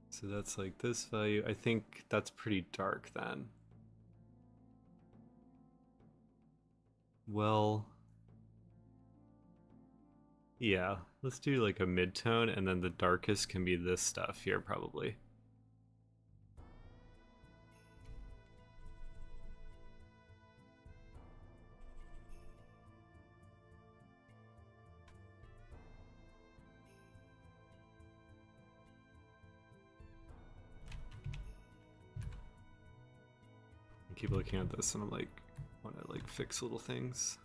So that's like this value. I think that's pretty dark then. Well, yeah, let's do like a mid-tone, and then the darkest can be this stuff here probably. I keep looking at this and I'm like, want to like fix little things.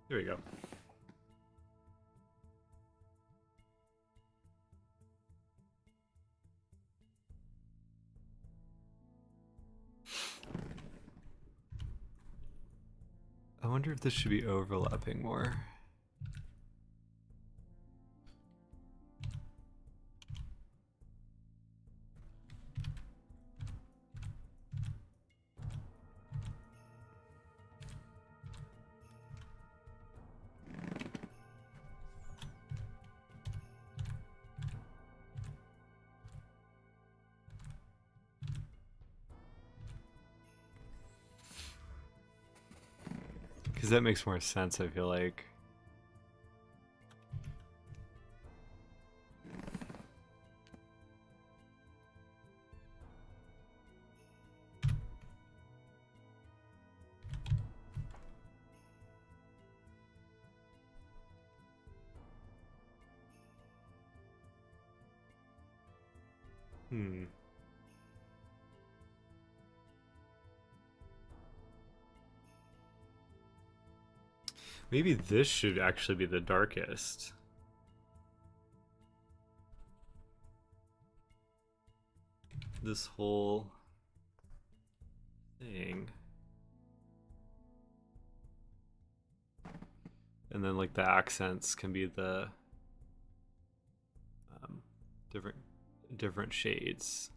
There we go. I wonder if this should be overlapping more. Because that makes more sense, I feel like. Maybe this should actually be the darkest. This whole thing. And then like the accents can be the different shades.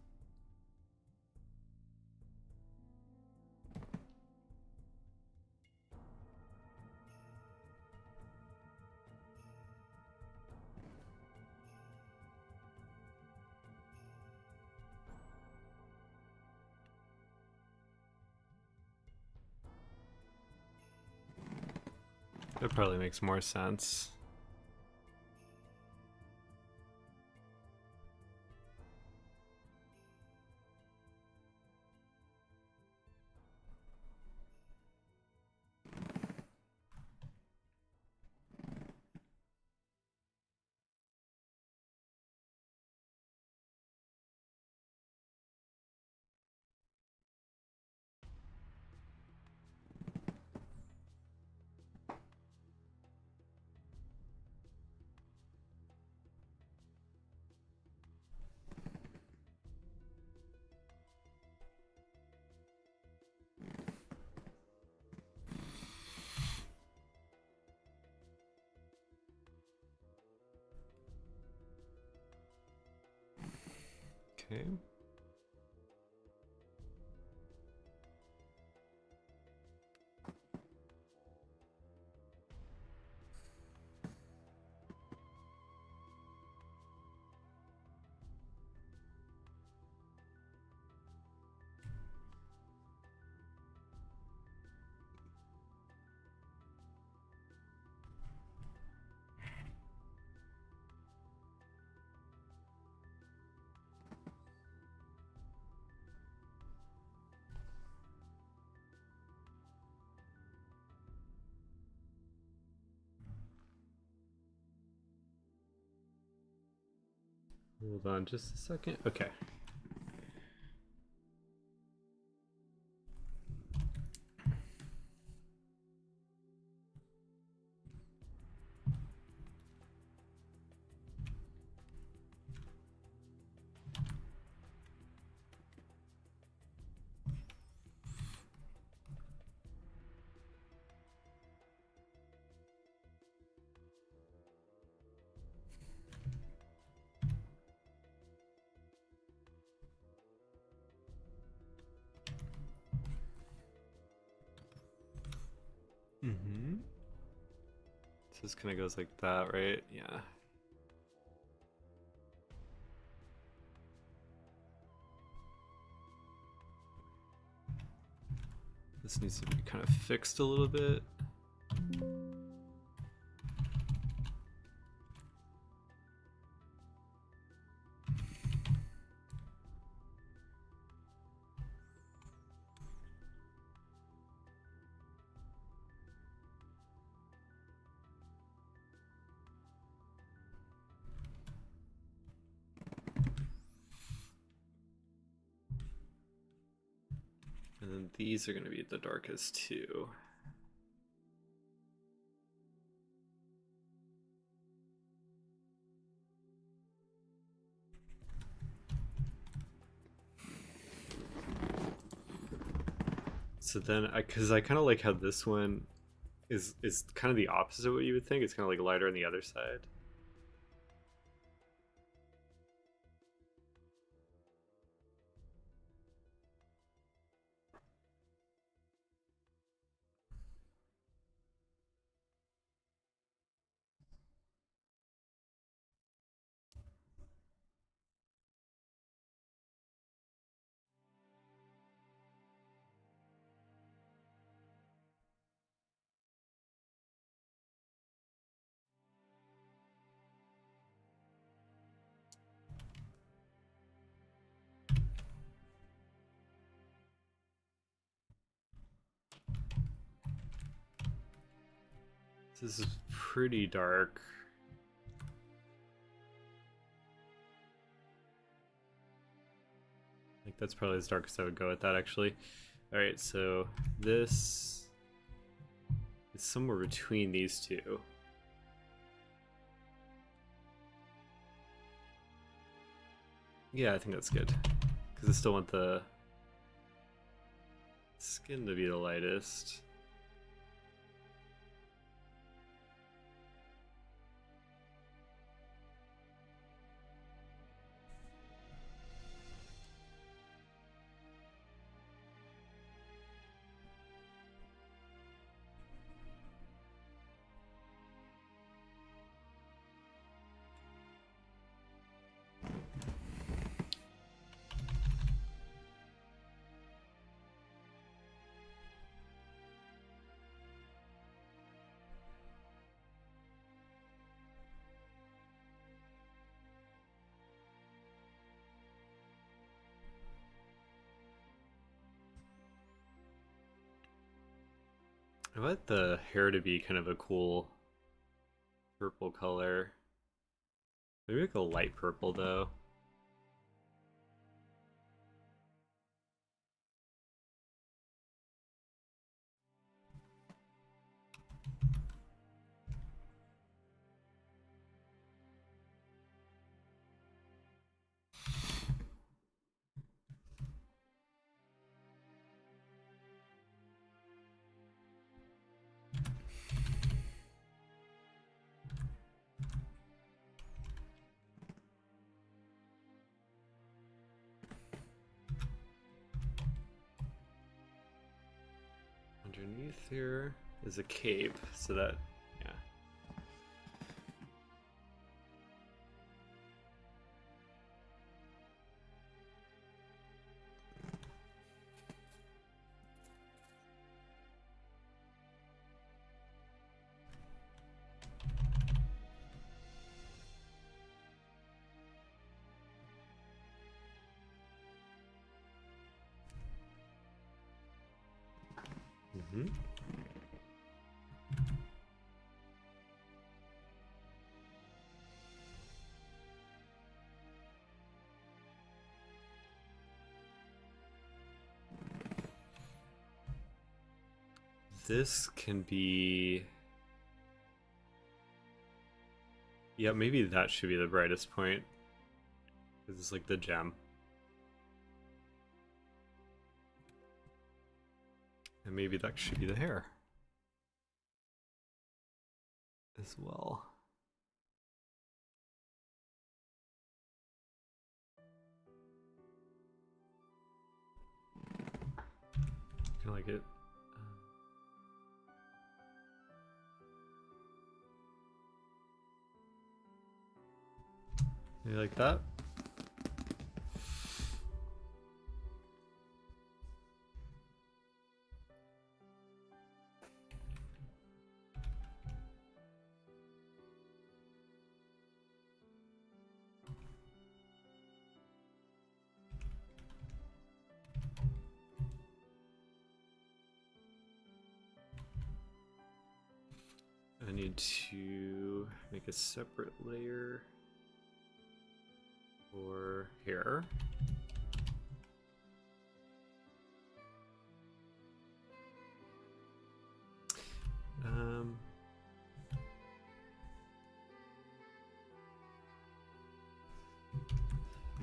That probably makes more sense. Okay. Hold on just a second. Okay. Mm-hmm. So this kind of goes like that, right? Yeah. This needs to be kind of fixed a little bit. And then these are going to be the darkest too. So then, because I kind of like how this one is kind of the opposite of what you would think. It's kind of like lighter on the other side. This is pretty dark. Like that's probably as dark as I would go with that actually. Alright, so this is somewhere between these two. Yeah, I think that's good. Because I still want the skin to be the lightest. I want the hair to be kind of a cool purple color. Maybe like a light purple though. Underneath here is a cape, so that, yeah. Mm-hmm. This can be... Yeah, maybe that should be the brightest point. Because it's like the gem. And maybe that should be the hair as well. Kind of like it. Maybe like that. I need to make a separate layer for hair.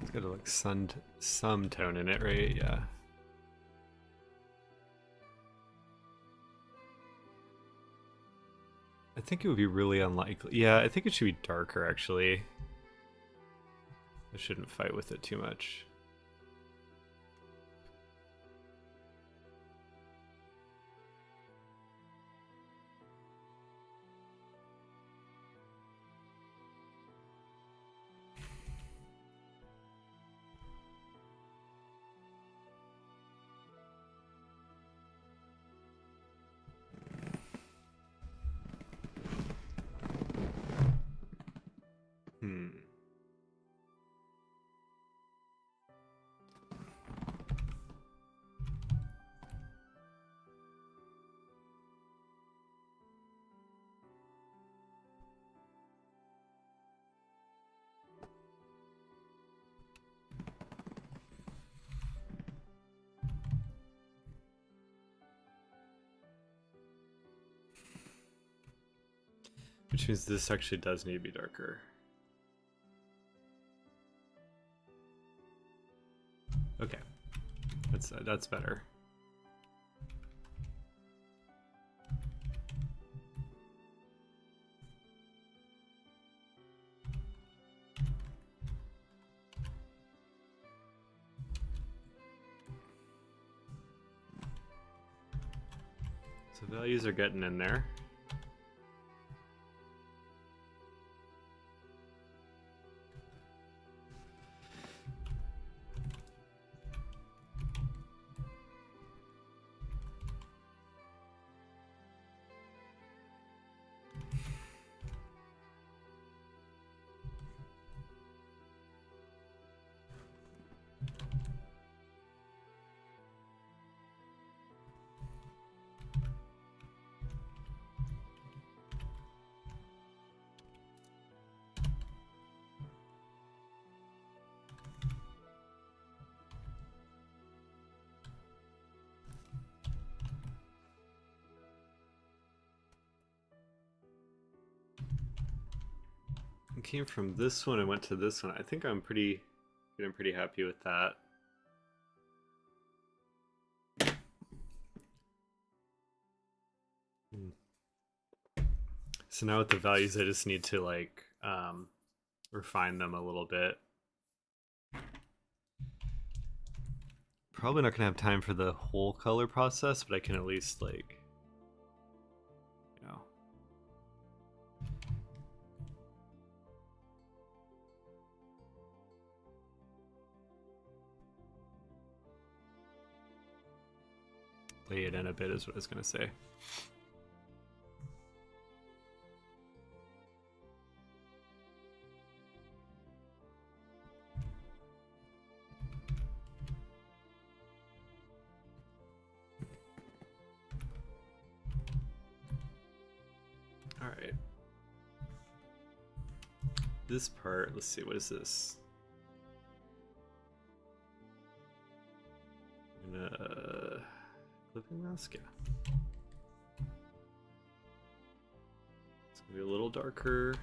It's got like some tone in it, right? Yeah. I think it would be really unlikely. Yeah, I think it should be darker, actually. I shouldn't fight with it too much. Which means this actually does need to be darker. Okay, that's better. So values are getting in there. I came from this one and went to this one. I think I'm getting pretty happy with that. So now with the values, I just need to like refine them a little bit. Probably not gonna have time for the whole color process, but I can at least like, you know. Lay it in a bit is what I was gonna say. All right. This part, let's see, what is this? I'm gonna clipping mask, yeah. Maybe a little darker.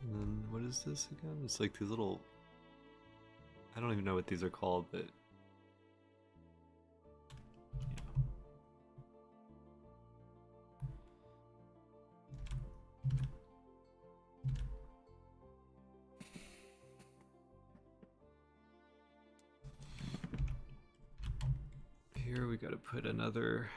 And then what is this again? It's like these little... I don't even know what these are called, but... Here we gotta put another...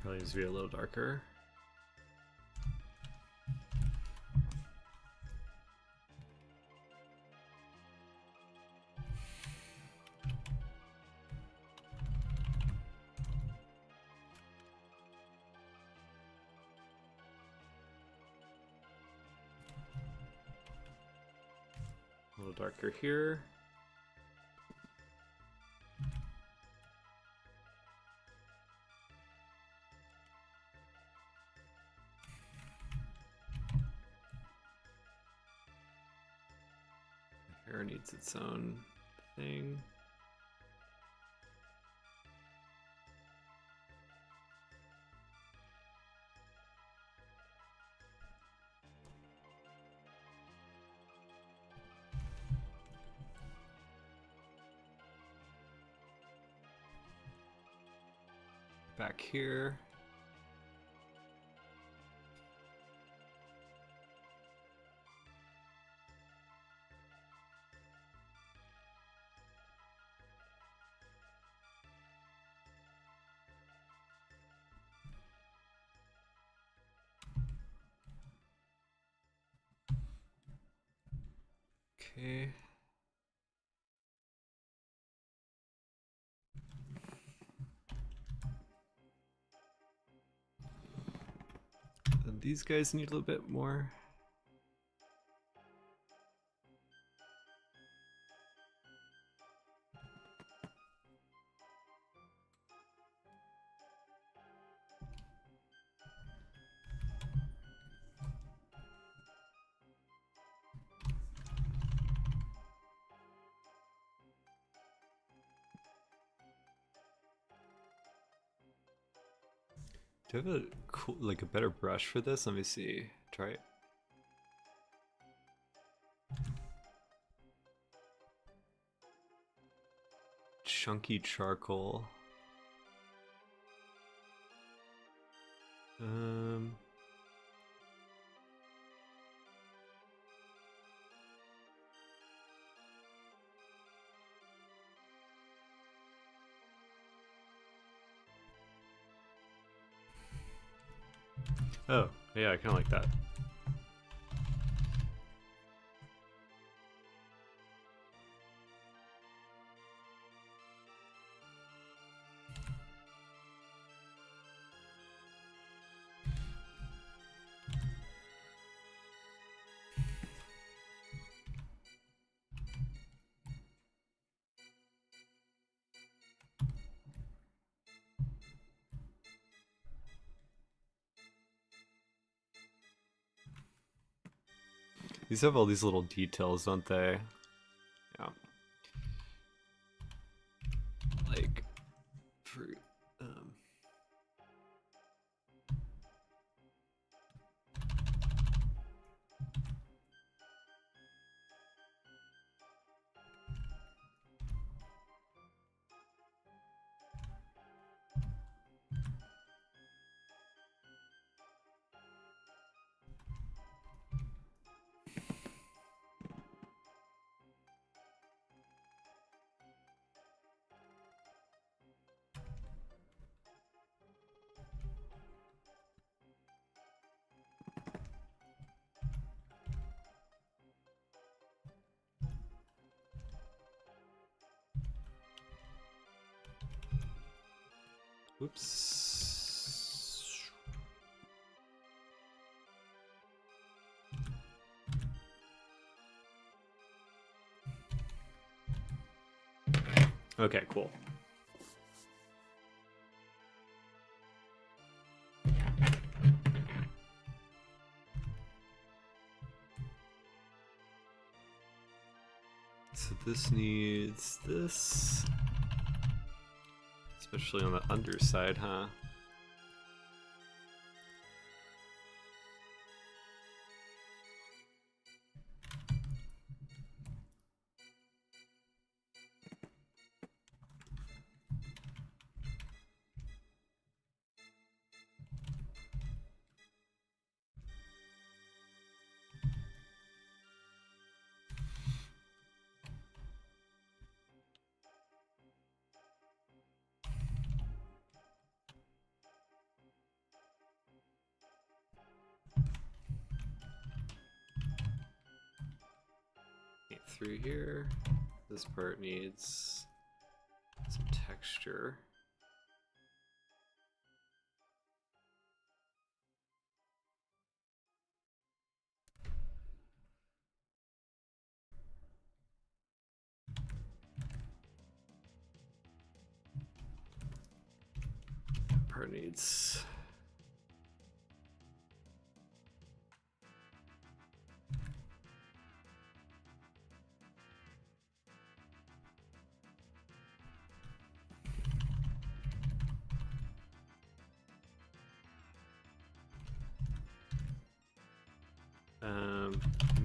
Probably needs to be a little darker. A little darker here. The hair needs its own thing. Back here. Okay. And these guys need a little bit more. Do you have a cool, like a better brush for this? Let me see. Try it. Chunky charcoal. Um. Oh, yeah, I kind of like that. These have all these little details, don't they? Yeah. Like, for, um... Oops. Okay, cool. So this needs this. Especially on the underside, huh? Through here. This part needs some texture. That part needs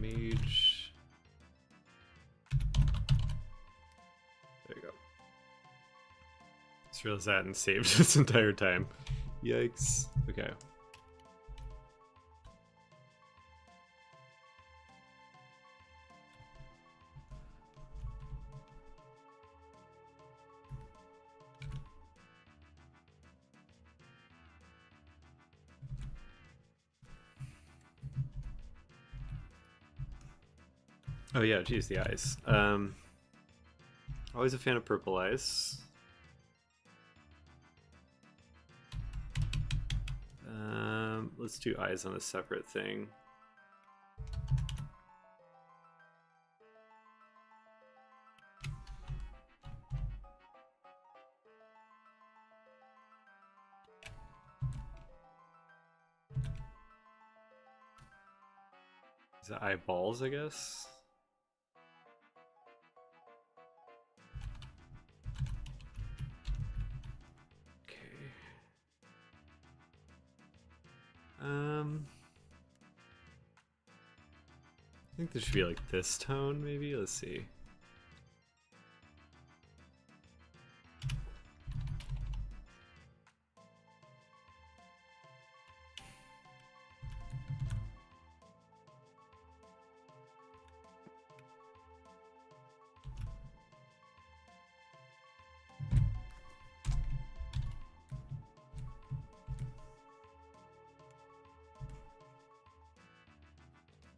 mage. There you go. Just realized that and saved this entire time. Yikes. Okay. Oh yeah, geez, the eyes. Always a fan of purple eyes. Let's do eyes on a separate thing. Is it eyeballs, I guess? I think this should be like this tone, maybe? Let's see.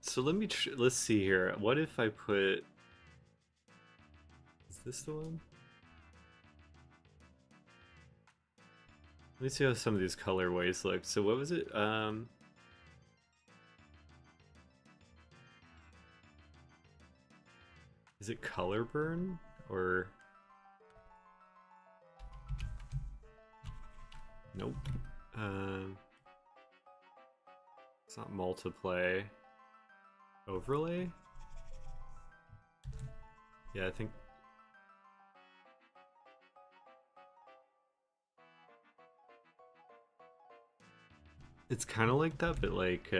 So let's see here. What if I put... Is this the one? Let me see how some of these colorways look. So what was it? Is it color burn or... Nope. It's not multiply. Overlay? Yeah, I think it's kind of like that, but like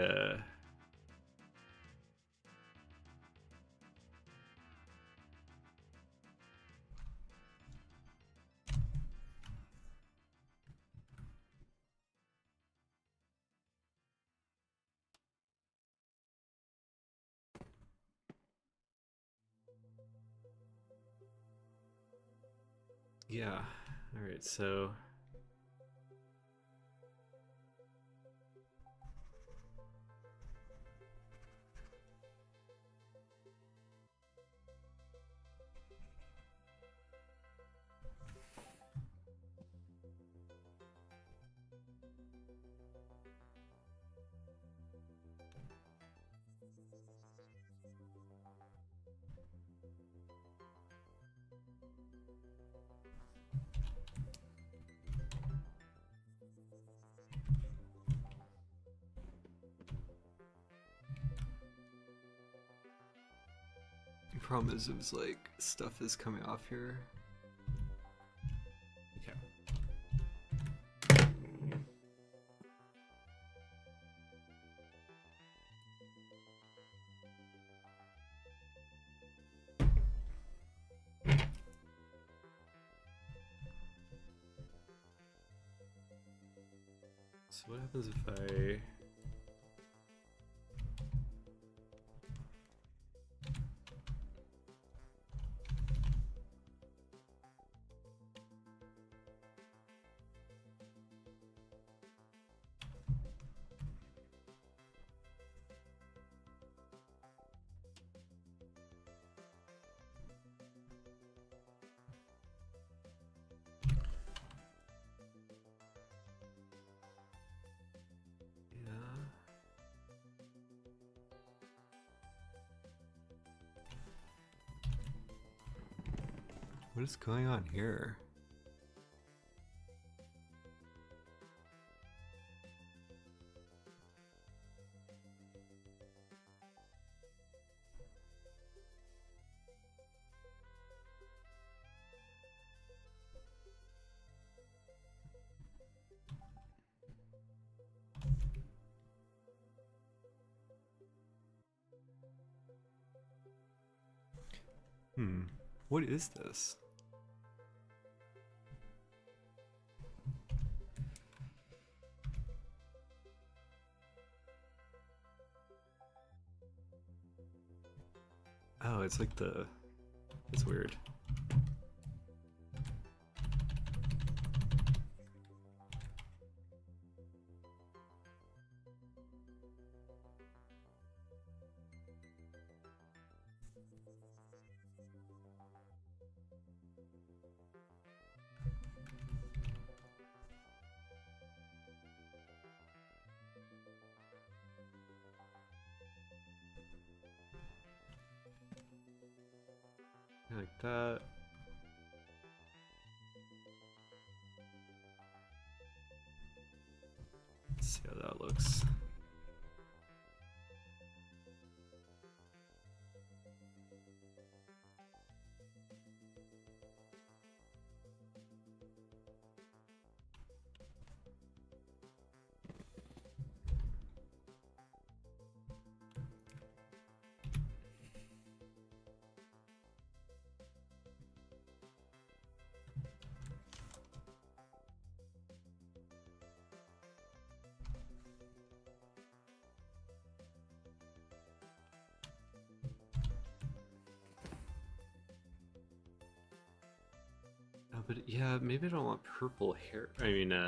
yeah. All right, so the problem is it was like stuff is coming off here. Okay. So what happens if I... Yeah. What is going on here? What is this? Oh, it's like the... It's weird. Like that. Let's see how that looks. Oh, but yeah, maybe I don't want purple hair. I mean, maybe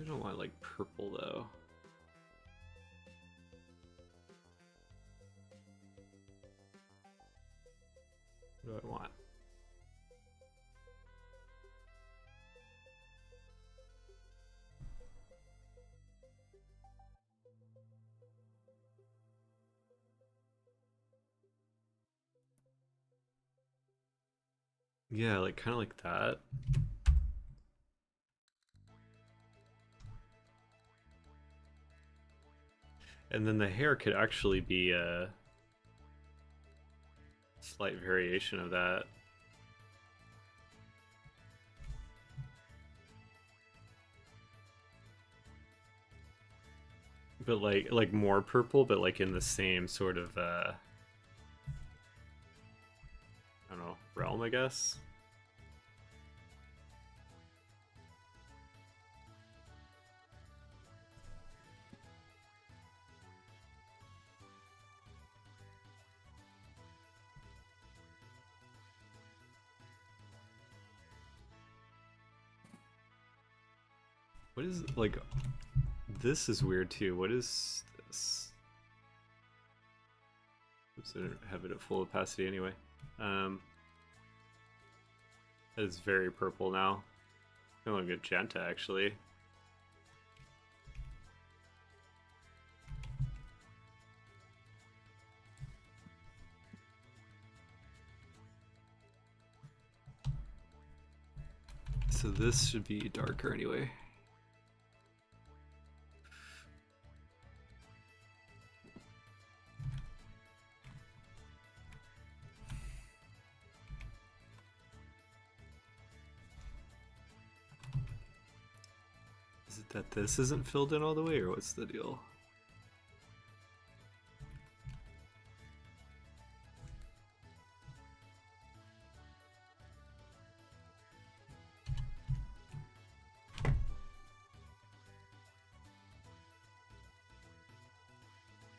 I don't want like purple though. What do I want? Yeah, like kind of like that. And then the hair could actually be a slight variation of that. But like more purple, but like in the same sort of I don't know, realm, I guess. What is like this is weird too. What is this? Oops, I didn't have it at full opacity anyway. That is very purple now. Kind of like magenta actually. So this should be darker anyway. Is it that this isn't filled in all the way, or what's the deal?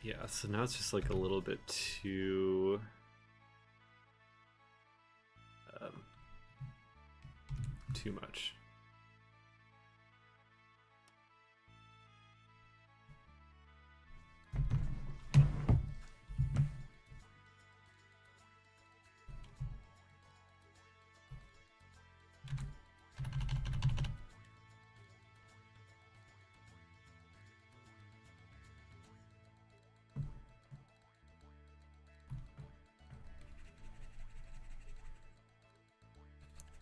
Yeah, so now it's just like a little bit too too much.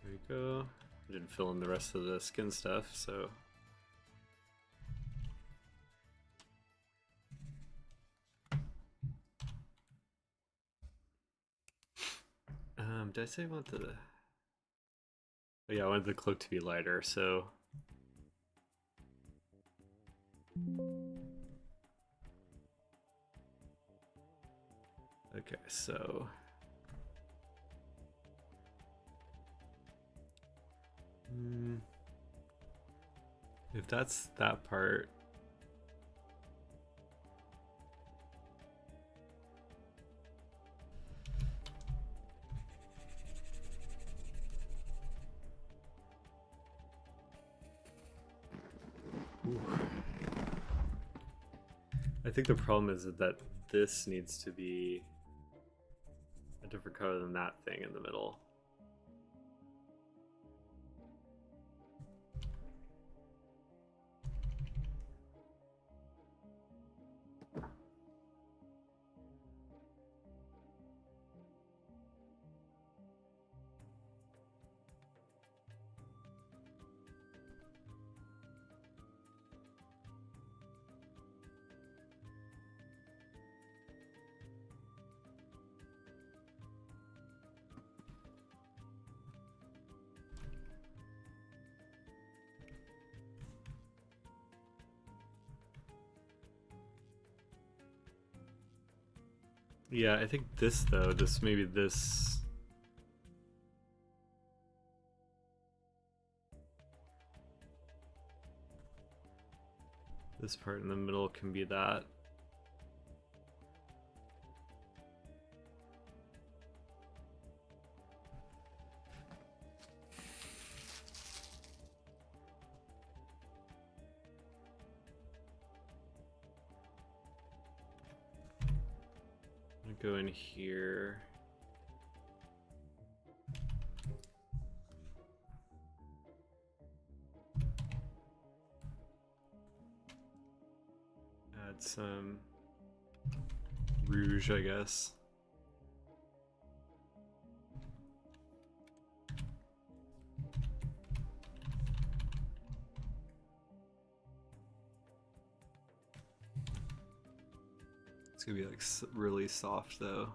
There you go. I didn't fill in the rest of the skin stuff, so. Did I say I want the... Oh yeah, I wanted the cloak to be lighter, so... Okay, so... If that's that part... Ooh. I think the problem is that this needs to be a different color than that thing in the middle. Yeah, I think this though, maybe this... This part in the middle can be that. Go in here. Add some rouge, I guess. It's gonna be like really soft though.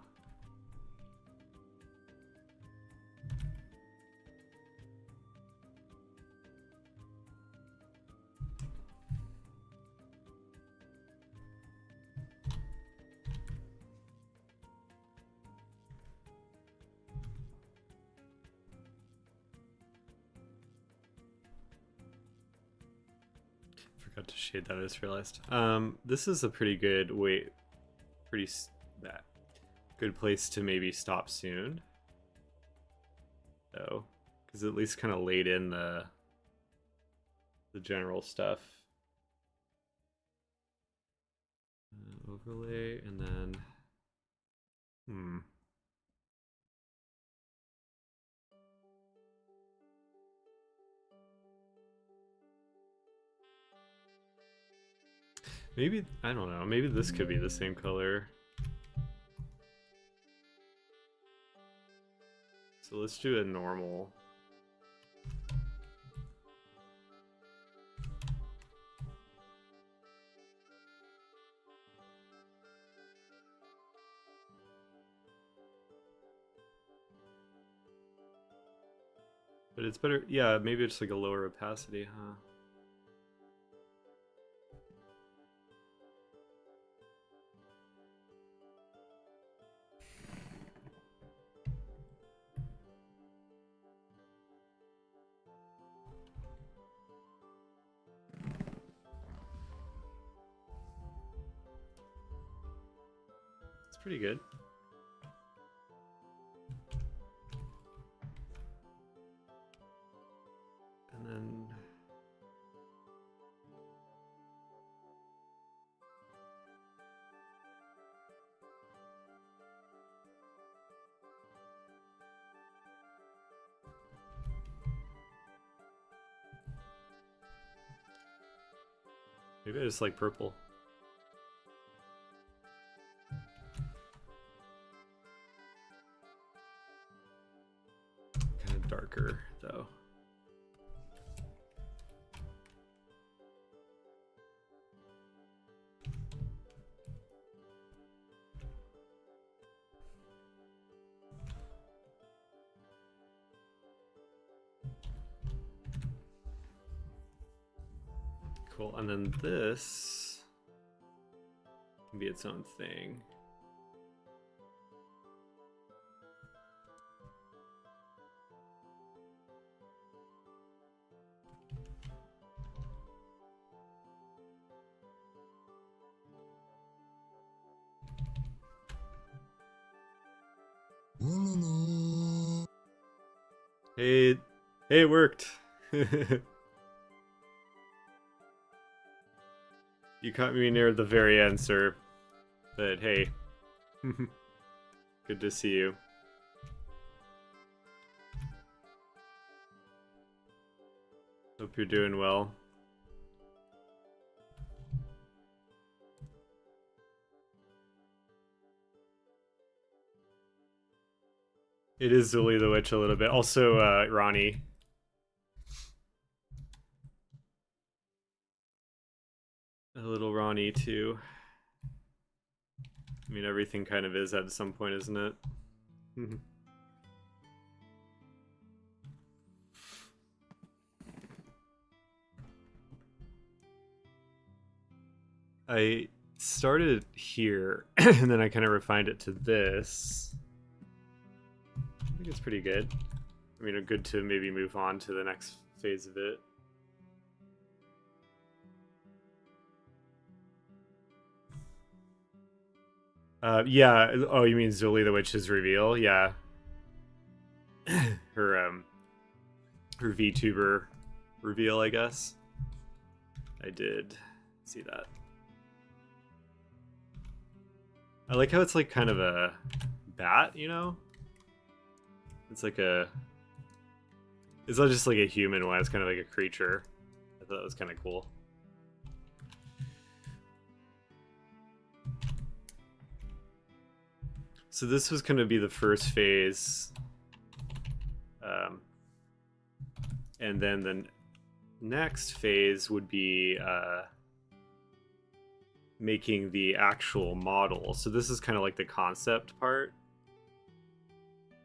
Forgot to shade that, I just realized. This is a pretty good good place to maybe stop soon. Though, because at least kind of laid in the general stuff. Overlay and then maybe, I don't know, maybe this could be the same color. So let's do a normal. But it's better, yeah, maybe it's like a lower opacity, huh? It's pretty good. And then maybe I just like purple. Kind of darker though. Cool, and then this can be its own thing. Hey, it worked. You caught me near the very end, sir. But hey, good to see you. Hope you're doing well. It is Zully the Witch a little bit. Also, Ronnie. A little Ronnie too. I mean, everything kind of is at some point, isn't it? I started here, and then I kind of refined it to this. I think it's pretty good. I mean, good to maybe move on to the next phase of it. Yeah. Oh, you mean Zully the Witch's reveal? Yeah. her VTuber reveal, I guess. I did see that. I like how it's like kind of a bat, you know? It's like a... It's not just like a human one, it's kind of like a creature. I thought that was kind of cool. So this was going to be the first phase. And then the next phase would be making the actual model. So this is kind of like the concept part,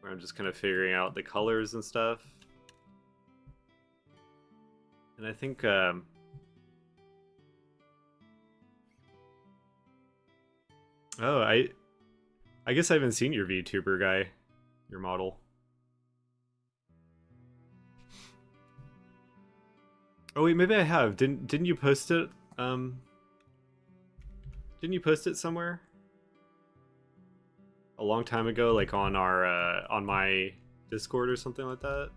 where I'm just kind of figuring out the colors and stuff. And I think oh, I guess I haven't seen your VTuber guy, your model. Oh wait, maybe I have. Didn't you post it? Didn't you post it somewhere? A long time ago, like on our on my Discord or something like that?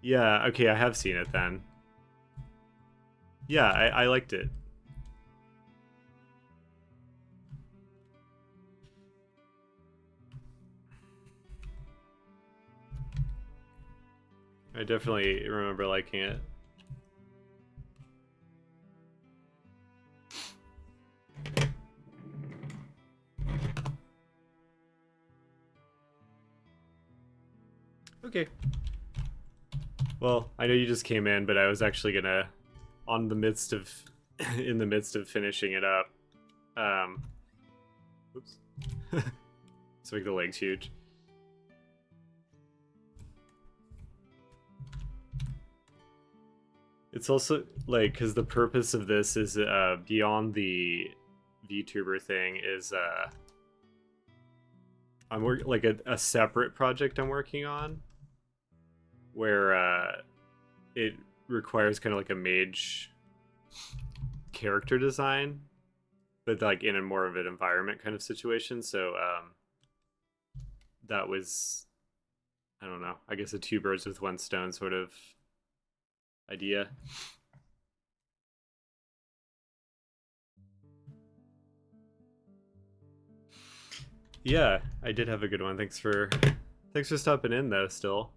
Yeah, okay, I have seen it then. Yeah, I liked it. I definitely remember liking it. Okay. Well, I know you just came in, but I was actually gonna, on the midst of, in the midst of finishing it up. Oops. Let's make the legs huge. It's also like because the purpose of this is beyond the VTuber thing is I'm working like a separate project I'm working on where it requires kind of like a mage character design, but like in a more of an environment kind of situation. So that was, I don't know, I guess a two birds with one stone sort of idea. Yeah, I did have a good one. Thanks for stopping in though. Still,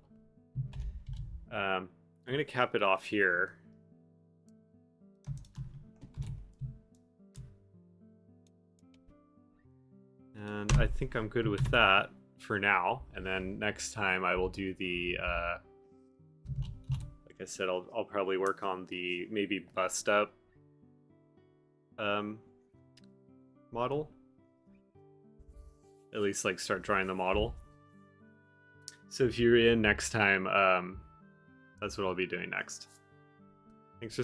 I'm gonna cap it off here. And I think I'm good with that for now. And then next time I will do the, like I said, I'll probably work on the maybe bust up model. At least like start drawing the model. So if you're in next time, that's what I'll be doing next. Thanks for